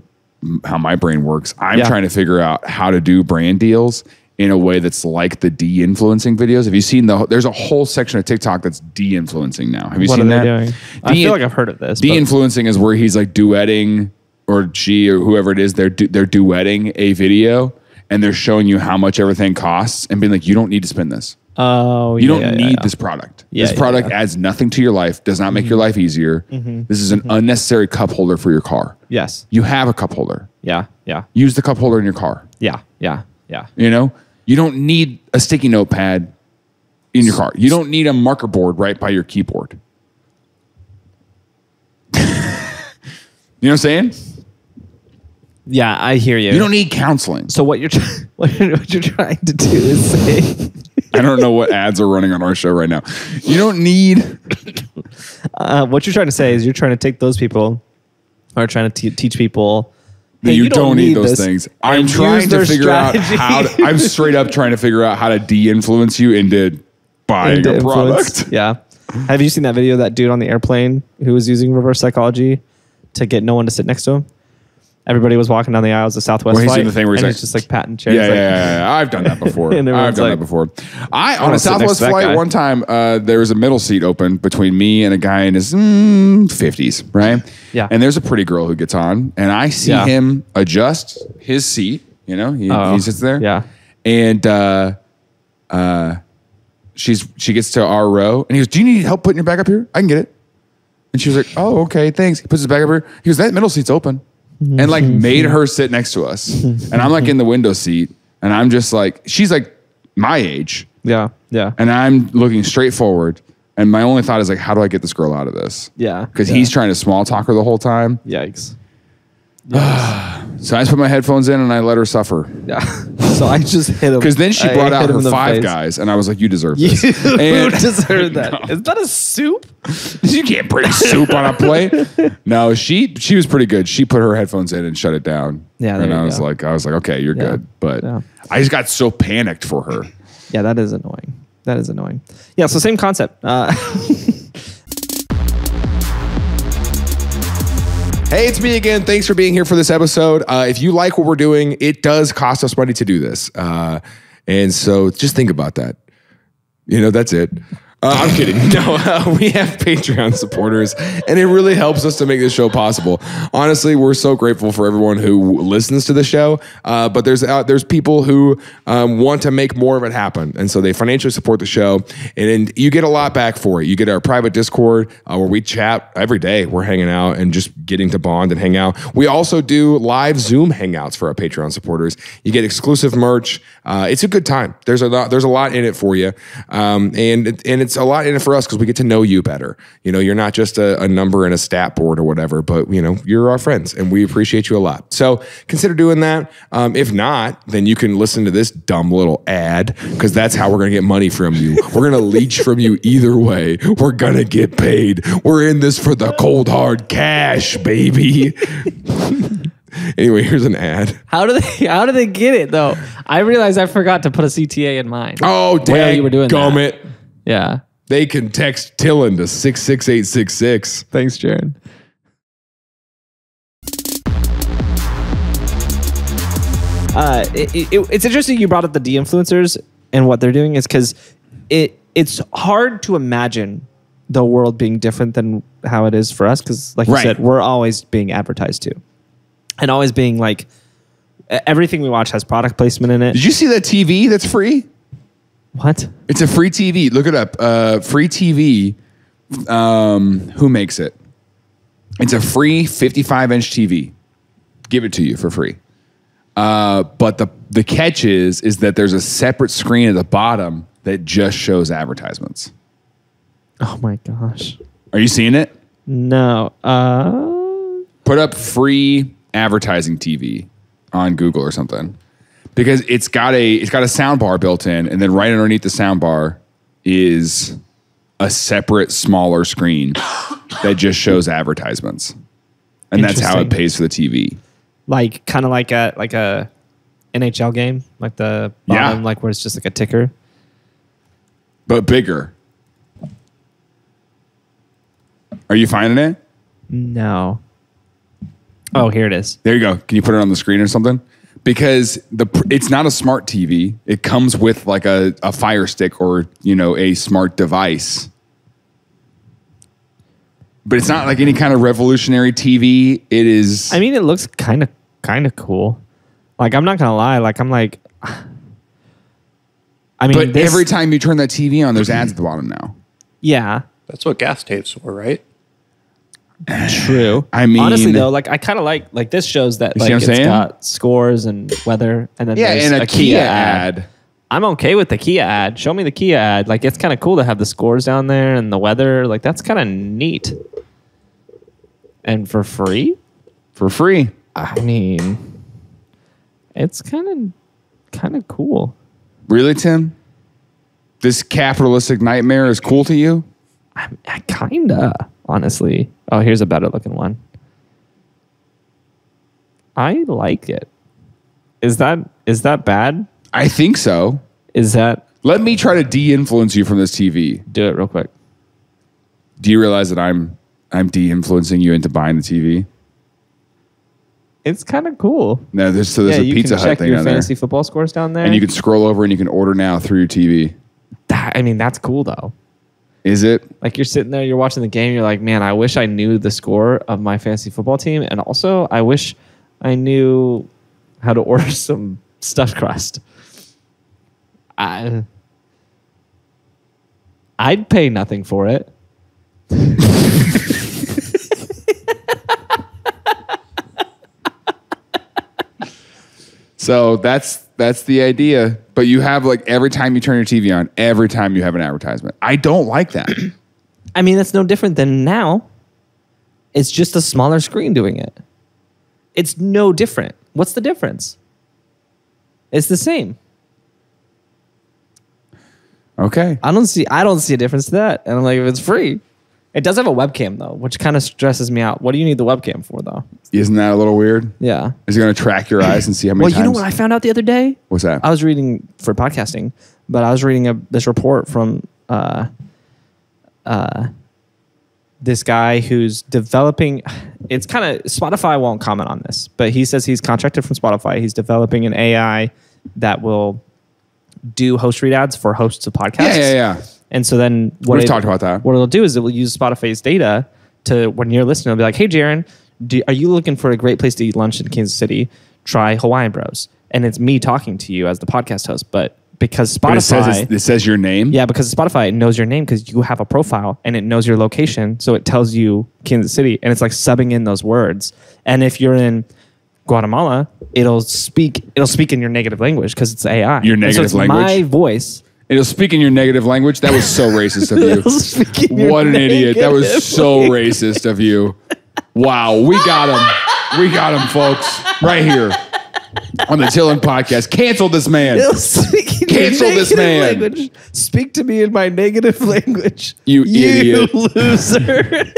how my brain works. I'm trying to figure out how to do brand deals in a way that's like the de-influencing videos. Have you seen there's a whole section of TikTok that's de-influencing now. Have you seen that? What are they doing? I feel like I've heard of this. De-influencing is where he's like duetting, or she or whoever it is, they're duetting a video and they're showing you how much everything costs and being like, you don't need to spend this. Oh, you don't need this product. Yeah, this product adds nothing to your life, does not make your life easier. This is an unnecessary cup holder for your car. Yes. You have a cup holder. Yeah. Yeah. Use the cup holder in your car. Yeah. Yeah. Yeah. You know, you don't need a sticky notepad in your car. You don't need a marker board right by your keyboard. You know what I'm saying? Yeah, I hear you. You don't need counseling. So what you're what you're trying to do is say, I don't know what ads are running on our show right now. You don't need. What you're trying to say is you're trying to take those people who are trying to teach people. Hey, you don't need those things. I'm trying to figure out how to, I'm straight up trying to figure out how to de-influence you into buying a product. Yeah. Have you seen that video of that dude on the airplane who was using reverse psychology to get no one to sit next to him? Everybody was walking down the aisles of Southwest flight, the thing where he's just like patting chairs. Yeah. I've done that before. On a Southwest flight one time, there was a middle seat open between me and a guy in his 50s, right? Yeah. And there's a pretty girl who gets on, and I see him adjust his seat. You know, he sits there. Yeah. And she gets to our row, and he goes, "Do you need help putting your bag up here? I can get it." And she was like, "Oh, okay, thanks." He puts his bag up here. He goes, "That middle seat's open." And like made her sit next to us. And I'm like in the window seat and I'm just like, she's like my age. Yeah. Yeah. And I'm looking straight forward. And my only thought is like, how do I get this girl out of this? Yeah. Because he's trying to small talk her the whole time. Yikes. So I just put my headphones in and I let her suffer. Yeah. So I just hit him. Because then she brought out her 5 guys and I was like, you deserve this. You deserve that. Is that a soup? You can't bring soup on a plate. No, she was pretty good. She put her headphones in and shut it down. Yeah. And I was like, okay, you're good. But I just got so panicked for her. Yeah, that is annoying. Yeah, so same concept. Hey, it's me again. Thanks for being here for this episode. If you like what we're doing, it does cost us money to do this. And so just think about that. You know, that's it. I'm kidding. No, we have Patreon supporters, and it really helps us to make this show possible. Honestly, we're so grateful for everyone who listens to the show. But there's people who want to make more of it happen, and so they financially support the show, and you get a lot back for it. You get our private Discord where we chat every day. We're hanging out and just getting to bond and hang out. We also do live Zoom hangouts for our Patreon supporters. You get exclusive merch. It's a good time. There's a lot in it for you, and it's a lot in it for us because we get to know you better. You know, you're not just a number in a stat board or whatever, but you know, you're our friends and we appreciate you a lot. So consider doing that. If not, then you can listen to this dumb little ad because that's how we're going to get money from you. We're going to leech from you either way. We're going to get paid. We're in this for the cold hard cash, baby. Anyway, here's an ad. How do they get it though? I realized I forgot to put a CTA in mine. Oh, dang, you were doing gummit. Yeah. They can text TILLN to 66866. Thanks, Jared. It's interesting you brought up the de-influencers and what they're doing is because it's hard to imagine the world being different than how it is for us. Because like you said, we're always being advertised to. And always being like, everything we watch has product placement in it. Did you see that TV that's free? What? It's a free TV. Look it up. Free TV. Who makes it? It's a free 55-inch TV. Give it to you for free. But the catch is that there's a separate screen at the bottom that just shows advertisements. Oh my gosh. Are you seeing it? No. Put up free advertising TV on Google or something. Because it's got a sound bar built in, and then right underneath the sound bar is a separate, smaller screen that just shows advertisements, and that's how it pays for the TV. Like kind of like a NHL game, like the bottom, like where it's just like a ticker, but bigger. Are you finding it? No. Oh, here it is. There you go. Can you put it on the screen or something? Because it's not a smart TV. It comes with like a Fire Stick or, a smart device. But it's not like any kind of revolutionary TV. It is. I mean, it looks kind of cool. Like, I'm not going to lie. Like, I'm like, I mean, but every time you turn that TV on, there's ads at the bottom now. Yeah. That's what gas tapes were, right? True. I mean, honestly though, like I kind of like this shows that like it's got scores and weather, and then there's and a Kia ad. I'm okay with the Kia ad. Show me the Kia ad. Like it's kind of cool to have the scores down there and the weather. Like that's kind of neat. And for free? For free. I mean, it's kind of cool. Really, Tim? This capitalistic nightmare is cool to you? I kinda, honestly. Oh, here's a better looking one. I like it. Is that bad? I think so. Is that? Let me try to de-influence you from this TV. Do it real quick. Do you realize that I'm de-influencing you into buying the TV? It's kind of cool. No, there's a Pizza Hut thing your down there. fantasy football scores down there, and you can scroll over and you can order now through your TV. I mean, that's cool though. Is it? Like you're sitting there, you're watching the game, you're like, man, I wish I knew the score of my fantasy football team, and also I wish I knew how to order some stuffed crust. I'd pay nothing for it. So that's the idea. But you have like every time you turn your TV on, every time you have an advertisement. I don't like that. I mean, that's no different than now. It's just a smaller screen doing it. It's no different. What's the difference? It's the same. Okay. I don't see a difference to that. And I'm like, if it's free. It does have a webcam though, which kind of stresses me out. What do you need the webcam for though? Isn't that a little weird? Yeah. Is it going to track your eyes and see how many times? Well, you know what I found out the other day? What's that? I was reading for podcasting, but I was reading this report from this guy who's developing. It's kind of Spotify won't comment on this, but he says he's contracted from Spotify. He's developing an AI that will do host read ads for hosts of podcasts. Yeah. And so then we've talked about that. What it'll do is it will use Spotify's data to, when you're listening, it'll be like, hey, Jaron, are you looking for a great place to eat lunch in Kansas City? Try Hawaiian Bros. And it's me talking to you as the podcast host. But because Spotify... it says your name? Yeah, because Spotify knows your name because you have a profile and it knows your location. So it tells you Kansas City. And it's like subbing in those words. And if you're in Guatemala, it'll speak in your negative language because it's AI. Your negative language? My voice... It'll speak in your negative language. That was so racist of you. What an idiot. That was so racist of you. Wow. We got him. We got him, folks. Right here on the TILLN podcast. Cancel this man. Cancel this man. Language. Speak to me in my negative language. You idiot. Loser.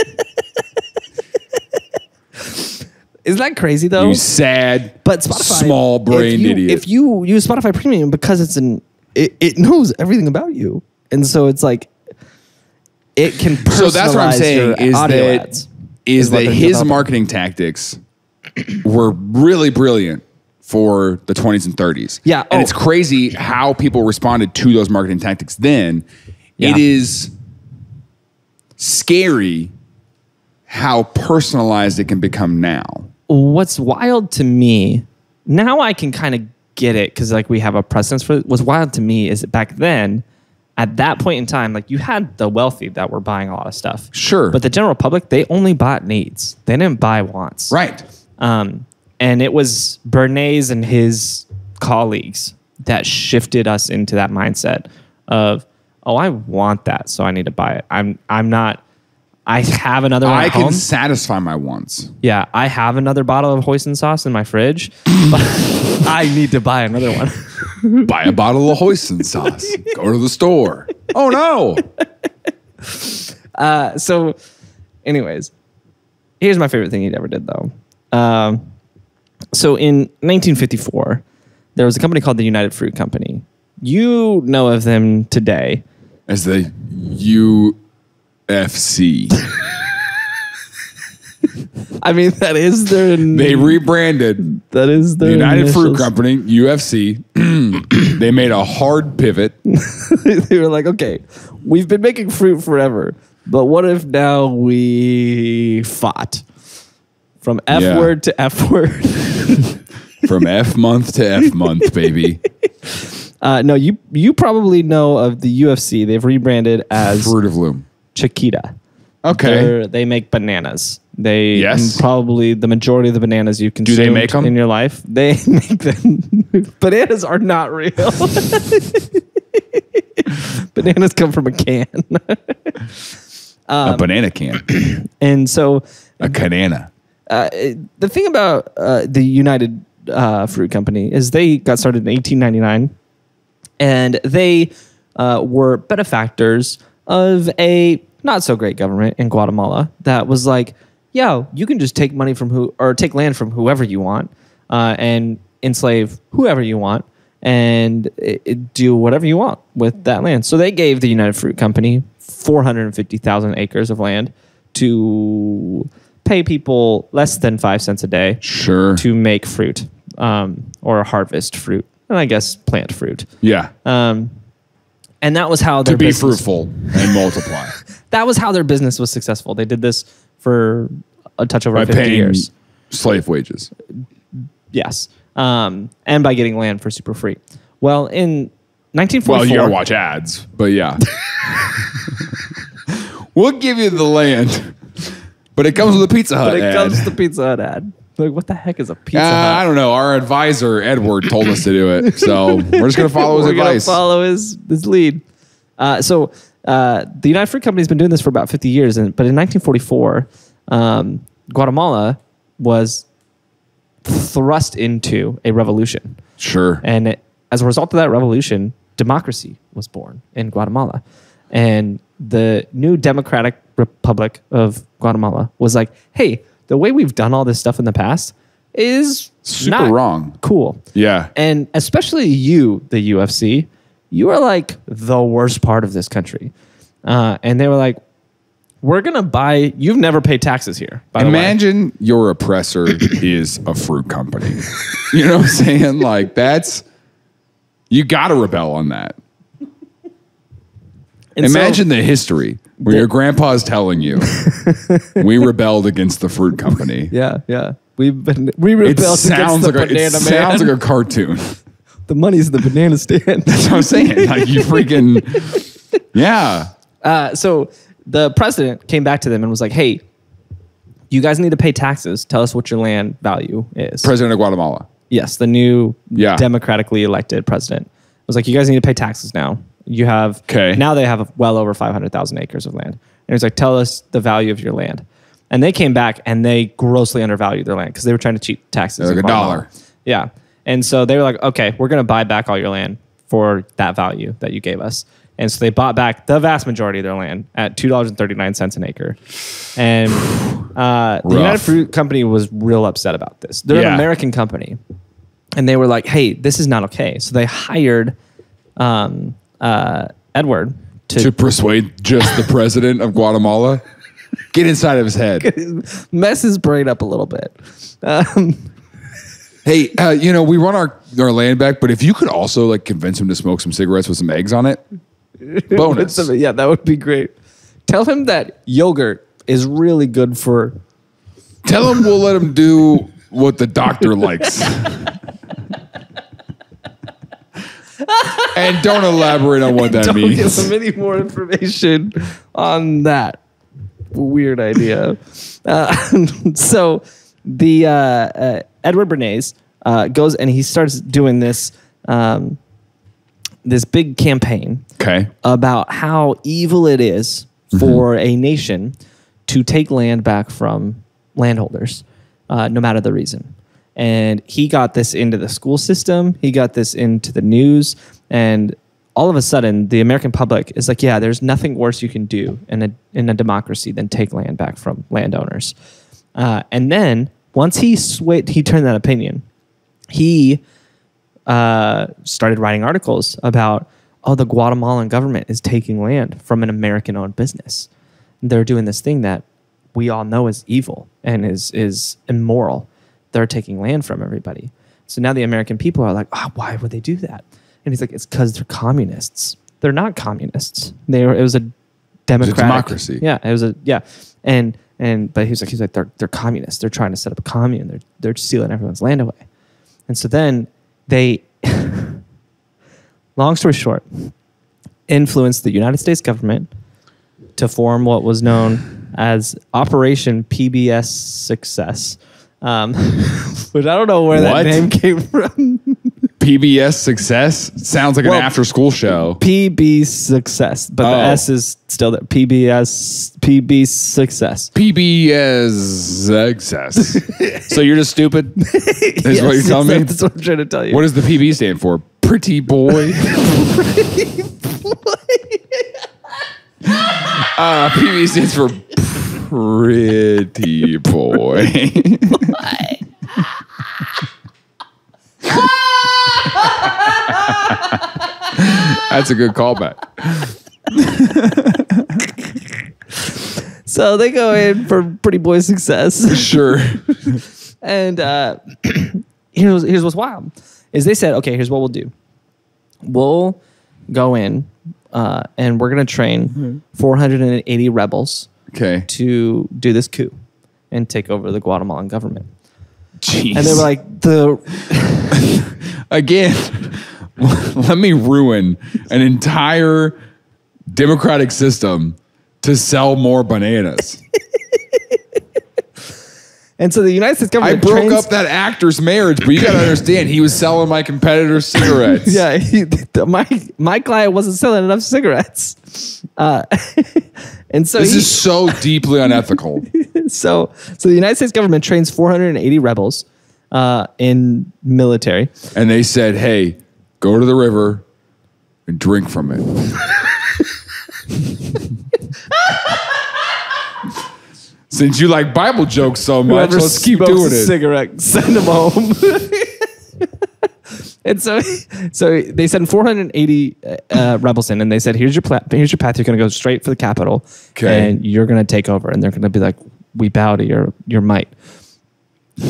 Isn't that crazy though? You sad, but Spotify, small-brained idiot. If you use Spotify Premium because it knows everything about you. And so it's like, it can personalize. So that's what I'm saying is that his marketing tactics were really brilliant for the 20s and 30s. Yeah. And it's crazy how people responded to those marketing tactics then. Yeah. It is scary how personalized it can become now. What's wild to me, now I can kind of get it because like we have a precedence for it. What's wild to me is that back then, at that point in time, like you had the wealthy that were buying a lot of stuff. Sure. But the general public, they only bought needs. They didn't buy wants. Right. And it was Bernays and his colleagues that shifted us into that mindset of, oh, I want that, so I need to buy it. I'm not. I have another one at home. I can satisfy my wants. Yeah, I have another bottle of hoisin sauce in my fridge, but I need to buy another one. Buy a bottle of hoisin sauce. Go to the store. Oh no. So, anyways, here's my favorite thing he ever did, though. So in 1954, there was a company called the United Fruit Company. You know of them today as the UFC. I mean, that is their... They rebranded. That is their United Fruit Company, UFC. They made a hard pivot. They were like, okay, we've been making fruit forever, but what if now we fought? From F word to F word. From F month to F month, baby. No, you probably know of the UFC. They've rebranded as Fruit of Loom. Chiquita. Okay. They make bananas. They Yes. probably the majority of the bananas you consume they make 'em? in your life. They make them. Bananas are not real. Bananas come from a can. A banana can. And so A canana. the thing about the United Fruit Company is they got started in 1899, and they were benefactors of a not so great government in Guatemala that was like, yo, you can just take money from take land from whoever you want and enslave whoever you want and do whatever you want with that land. So they gave the United Fruit Company 450,000 acres of land to pay people less than 5 cents a day Sure. to make fruit or harvest fruit, and I guess plant fruit. Yeah. And that was how their To be business, fruitful and multiply. that was how their business was successful. They did this for a touch over By 50 paying years. slave wages. Yes. And by getting land for super free. Well, in 1944... Well, you gotta watch ads, but yeah. We'll give you the land, but it comes with a Pizza Hut But it ad. comes to the Pizza Hut ad. Like, what the heck is a Pizza Hut? I don't know. Our advisor, Edward, told us to do it. So we're just going to follow his We're gonna advice. follow his lead. So the United Fruit Company has been doing this for about 50 years. But in 1944, Guatemala was thrust into a revolution. Sure. And as a result of that revolution, democracy was born in Guatemala. And the new Democratic Republic of Guatemala was like, hey, the way we've done all this stuff in the past is Super not wrong. cool. Yeah. And especially you, the UFC, you are like the worst part of this country. And they were like, we're going to buy, you've never paid taxes here. By the way. Imagine your oppressor is a fruit company. You know what I'm saying? Like you got to rebel on that. And Imagine the history where your grandpa's telling you, we rebelled against the fruit company. Yeah. We It rebelled against sounds the like banana man. sounds like a cartoon. The money's in the banana stand. That's what I'm saying. Like you freaking, yeah. So the president came back to them and was like, hey, you guys need to pay taxes. Tell us what your land value is. President of Guatemala. Yes, the new democratically elected president was like, you guys need to pay taxes now. You have, now they have well over 500,000 acres of land. And he's like, tell us the value of your land. And they came back and they grossly undervalued their land because they were trying to cheat taxes. Like $1. Yeah. And so they were like, okay, we're going to buy back all your land for that value that you gave us. And so they bought back the vast majority of their land at $2.39 an acre. And the United Fruit Company was real upset about this. They're an American company. And they were like, hey, this is not okay. So they hired Edward to persuade just the president of Guatemala. Get inside of his head. Mess his brain up a little bit. Hey, we run our land back, but if you could also like convince him to smoke some cigarettes with some eggs on it, bonus. Yeah, that would be great. Tell him that yogurt is really good for. Tell him we'll let him do what the doctor likes. And don't elaborate on what that Don't means. give him any more information on that weird idea. So the Edward Bernays goes and he starts doing this this big campaign about how evil it is for a nation to take land back from landholders, no matter the reason. And he got this into the school system. He got this into the news. And all of a sudden, the American public is like, yeah, there's nothing worse you can do in a democracy than take land back from landowners. And then once he turned that opinion, he started writing articles about, oh, the Guatemalan government is taking land from an American-owned business. They're doing this thing that we all know is evil and is immoral. They're taking land from everybody. So now the American people are like, oh, why would they do that? And he's like, it's because they're communists. They're not communists. It was a democratic. It's a democracy. Yeah, it was but he's like they're communists. They're trying to set up a commune. They're stealing everyone's land away. And so then they, long story short, influenced the United States government to form what was known as Operation PBS Success. Which I don't know where that name came from. PBS Success? Sounds like an after-school show. PB Success, but the S is still there. PB Success. PBS Success. So you're just stupid? Is what you're telling me? That's what I'm trying to tell you. What does the PB stand for? Pretty boy? PB stands for pretty boy. That's a good callback. So they go in for pretty boy success. Sure. And here's what's wild is they said, okay, here's what we'll do. We'll go in and we're going to train 480 rebels to do this coup and take over the Guatemalan government. Jeez. And they were like, again, let me ruin an entire democratic system to sell more bananas. And so the United States government broke up that actor's marriage, but you got to understand, he was selling my competitor's cigarettes. Yeah, my client wasn't selling enough cigarettes. And so this is so deeply unethical. So the United States government trains 480 rebels in military. And they said, hey, go to the river and drink from it. Since you like Bible jokes so much, let's keep doing it. Cigarette, send them home. And so they sent 480 rebels in, and they said, "Here's your path. You're going to go straight for the capital, and you're going to take over." And they're going to be like, "We bow to your might."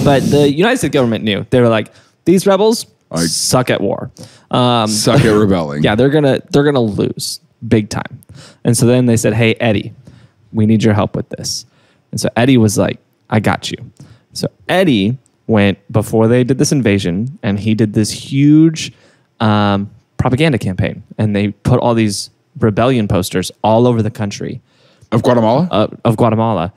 But the United States government knew. They were like, "These rebels suck at war, suck at rebelling." Yeah, they're gonna lose big time. And so then they said, "Hey, Eddy, we need your help with this." And so Eddy was like, I got you. So Eddy went before they did this invasion, and he did this huge propaganda campaign. And they put all these rebellion posters all over the country. Of Guatemala? Of Guatemala.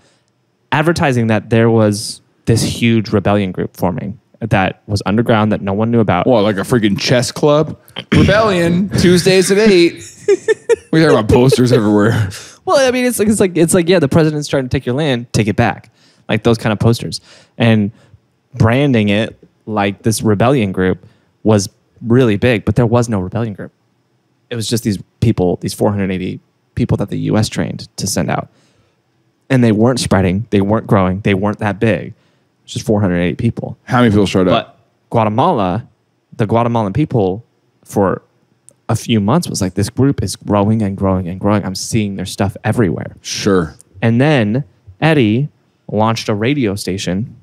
Advertising that there was this huge rebellion group forming that was underground that no one knew about. What, like a freaking chess club? Rebellion, Tuesdays at 8. We talking about posters everywhere. Well, I mean, it's like, yeah, the president's trying to take your land, take it back. Like those kind of posters. And branding it like this rebellion group was really big, but there was no rebellion group. It was just these people, these 480 people that the U.S. trained to send out. And they weren't spreading, they weren't growing, they weren't that big. It's just 480 people. How many people showed up? But Guatemala, the Guatemalan people for a few months was like, this group is growing and growing and growing. I'm seeing their stuff everywhere. Sure. And then Eddy launched a radio station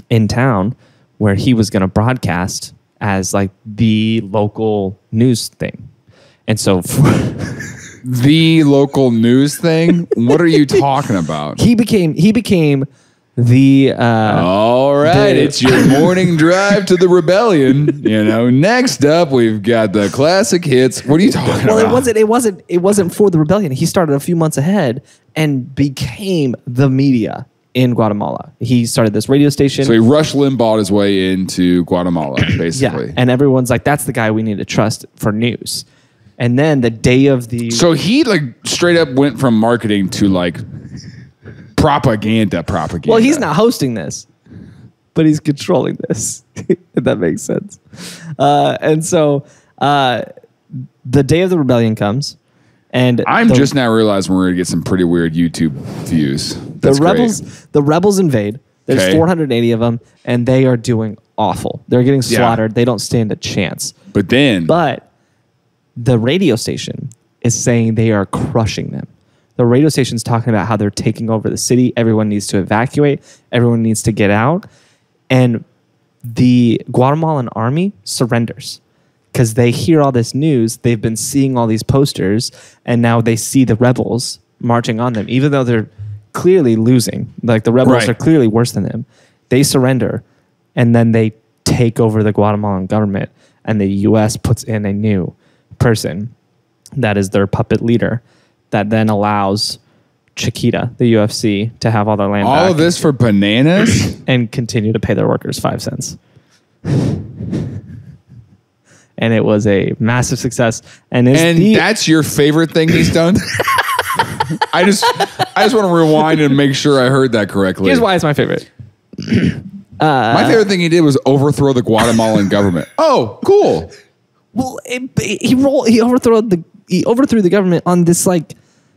in town where he was going to broadcast as like the local news thing. And so the local news thing? What are you talking about? He became the All right, it's your morning drive to the rebellion. Next up we've got the classic hits. What are you talking about? It wasn't for the rebellion. He started a few months ahead and became the media in Guatemala. He started this radio station. So he Rush Limbaugh'd his way into Guatemala, basically. Yeah, and everyone's like, that's the guy we need to trust for news. And then the day of the... So he straight up went from marketing to propaganda. Well, he's not hosting this, but he's controlling this, if that makes sense. And so the day of the rebellion comes, and I'm just now realizing we're going to get some pretty weird YouTube views. That's the rebels invade. There's 480 of them, and they are doing awful. They're getting slaughtered. They don't stand a chance. But the radio station is saying they are crushing them. The radio station's talking about how they're taking over the city. Everyone needs to evacuate. Everyone needs to get out. And the Guatemalan army surrenders because they hear all this news. They've been seeing all these posters, and now they see the rebels marching on them, even though they're clearly losing. Like, the rebels are clearly worse than them. They surrender, and then they take over the Guatemalan government, and the U.S. puts in a new person that is their puppet leader that then allows Chiquita, the UFC, to have all their land back. All of this for bananas? And continue to pay their workers 5 cents. And it was a massive success. And that's your favorite thing he's done? I just want to rewind and make sure I heard that correctly. Here's why it's my favorite. My favorite thing he did was overthrow the Guatemalan government. Oh, cool. Well, he overthrew the government on this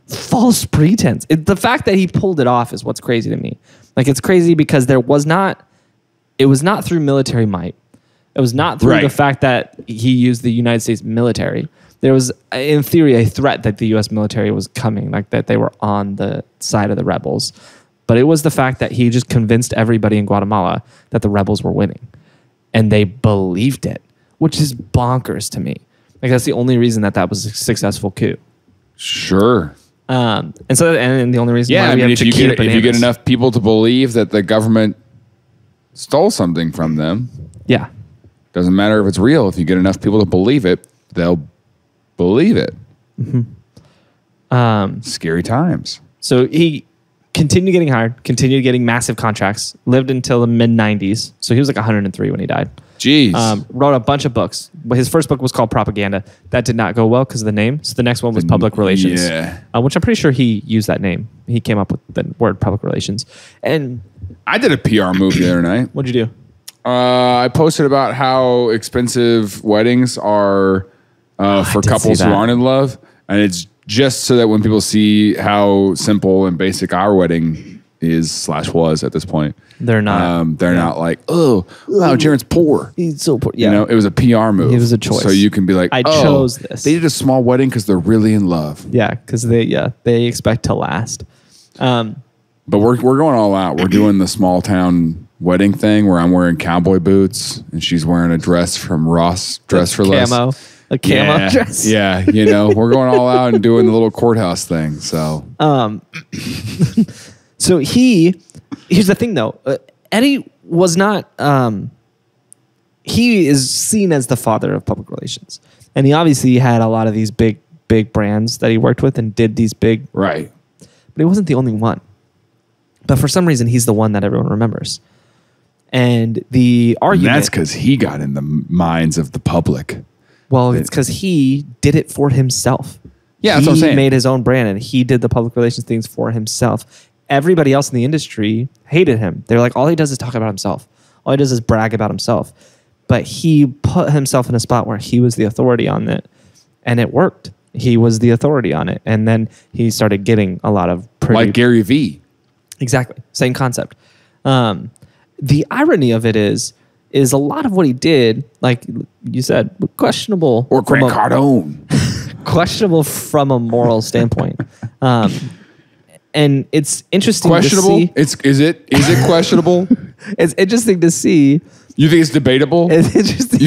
false pretense. The fact that he pulled it off is what's crazy to me. It's crazy because it was not through military might. It was not through the fact that he used the United States military. There was, in theory, a threat that the U.S. military was coming, that they were on the side of the rebels. But it was the fact that he just convinced everybody in Guatemala that the rebels were winning. And they believed it, which is bonkers to me. That's the only reason that was a successful coup. Sure. And the only reason why we have if you get enough people to believe that the government stole something from them, doesn't matter if it's real. If you get enough people to believe it, they'll believe it. Mm-hmm. Scary times. So he continued getting hired, continued getting massive contracts, lived until the mid-90s. So he was 103 when he died. Jeez. Wrote a bunch of books. His first book was called Propaganda. That did not go well because of the name. So the next one was Public Relations, which I'm pretty sure he used that name. He came up with the word Public Relations. And I did a PR move the other night. What'd you do? I posted about how expensive weddings are for couples who aren't in love. And it's just so that when people see how simple and basic our wedding is/was at this point, they're not not like, oh, wow, Jaren's poor. He's so poor. Yeah. It was a PR move. It was a choice. So you can be like, I chose this. They did a small wedding because they're really in love. Yeah, because they expect to last. But we're going all out. We're doing the small town wedding thing where I'm wearing cowboy boots and she's wearing a dress from Ross Dress for Less. A camo dress. Yeah, we're going all out and doing the little courthouse thing. So, so here's the thing though. Eddy was not. He is seen as the father of public relations, and he obviously had a lot of these big brands that he worked with and did these big. Right. But he wasn't the only one. But for some reason, he's the one that everyone remembers. And the argument... And that's because he got in the minds of the public. Well, it's because he did it for himself. Yeah, that's what I'm saying. He made his own brand, and he did the public relations things for himself. Everybody else in the industry hated him. They're like, all he does is talk about himself. All he does is brag about himself. But he put himself in a spot where he was the authority on it, and it worked. He was the authority on it. And then he started getting a lot of pretty... Like Gary Vee. Exactly. Same concept. The irony of it is a lot of what he did, like you said, questionable. Or Grant Cardone. Questionable from a moral standpoint. And it's interesting questionable? to see. Is it questionable? It's interesting to see You think it's debatable? You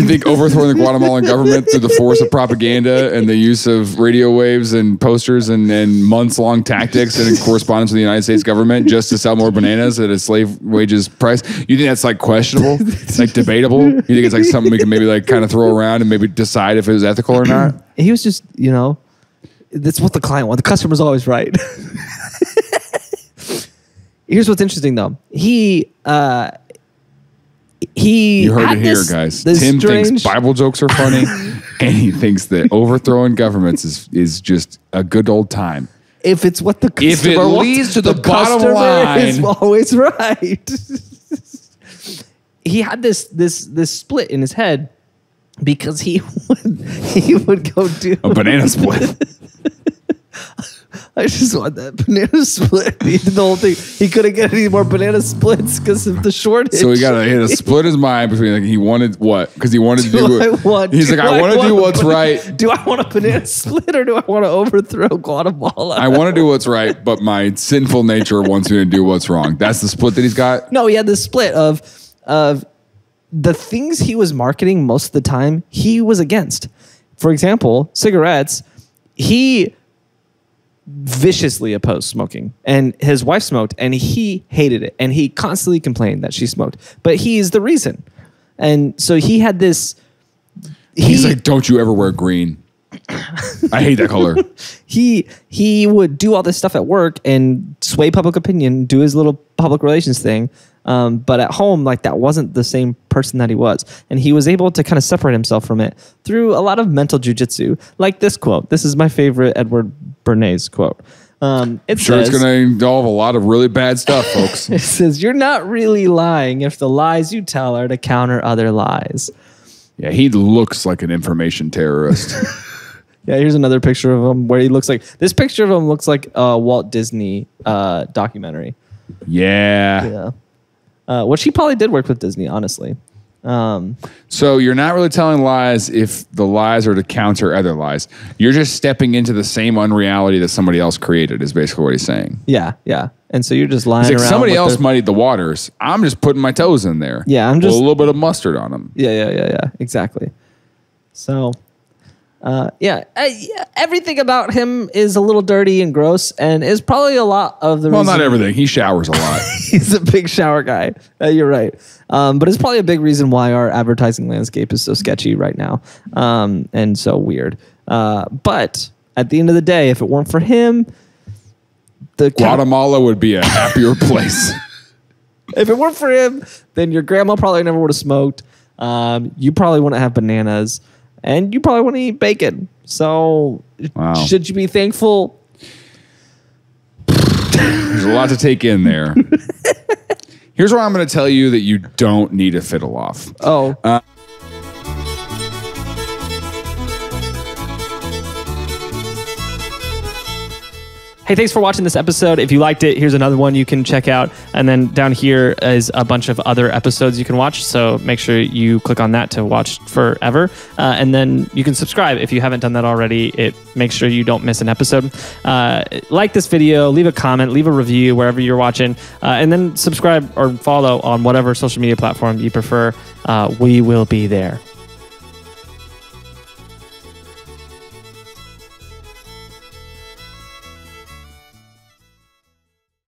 think overthrowing the Guatemalan government through the force of propaganda and the use of radio waves and posters and months-long tactics and in correspondence with the United States government just to sell more bananas at a slave wages price? You think that's like questionable? Like debatable? You think it's like something we can maybe like kind of throw around and maybe decide if it was ethical or not? He was just, you know, that's what the client wanted. The customer's always right. Here's what's interesting though. He you heard it here, guys. Tim thinks Bible jokes are funny, and he thinks that overthrowing governments is just a good old time. If it's what the customer if it leads to the bottom line, is always right. He had this split in his head because he would go do a banana split. I just want that banana split. He did the whole thing. He couldn't get any more banana splits because of the shortage. So he got to split his mind between like he wanted what? Because he wanted to do what? He's like, I want to do what's right. Do I want a banana split or do I want to overthrow Guatemala? I want to do what's right, but my sinful nature wants me to do what's wrong. That's the split that he's got? No, he had this split of the things he was marketing most of the time, he was against. For example, cigarettes, he viciously opposed smoking, and his wife smoked and he hated it, and he constantly complained that she smoked, but he's the reason. And so he had this, he's like, don't you ever wear green. I hate that color. He would do all this stuff at work and sway public opinion, do his little public relations thing, but at home, like, that wasn't the same person that he was, and he was able to kind of separate himself from it through a lot of mental jujitsu, like this quote. This is my favorite Edward Bernays quote. It says, it's going to involve a lot of really bad stuff, folks. It says, "You're not really lying if the lies you tell are to counter other lies." Yeah, he looks like an information terrorist. Yeah, here's another picture of him where he looks like, this picture of him looks like a Walt Disney documentary. Yeah. Which he probably did work with Disney, honestly. So you're not really telling lies if the lies are to counter other lies. You're just stepping into the same unreality that somebody else created is basically what he's saying. Yeah. And so you're just lying around. Somebody else muddied the waters. I'm just putting my toes in there. Yeah, I'm just... with a little bit of mustard on them. Yeah. Exactly. So... everything about him is a little dirty and gross, and is probably a lot of the reason. Not everything. He showers a lot. He's a big shower guy. You're right. But it's probably a big reason why our advertising landscape is so sketchy right now, and so weird. But at the end of the day, if it weren't for him, Guatemala would be a happier place. If it weren't for him, then your grandma probably never would have smoked. You probably wouldn't have bananas. And you probably want to eat bacon. So should you be thankful? There's a lot to take in there. Here's where I'm going to tell you that you don't need a fiddle off. Hey, thanks for watching this episode. If you liked it, here's another one you can check out. And then down here is a bunch of other episodes you can watch. So make sure you click on that to watch forever. And then you can subscribe if you haven't done that already. It makes sure you don't miss an episode. Like this video, leave a comment, leave a review wherever you're watching. And then subscribe or follow on whatever social media platform you prefer. We will be there.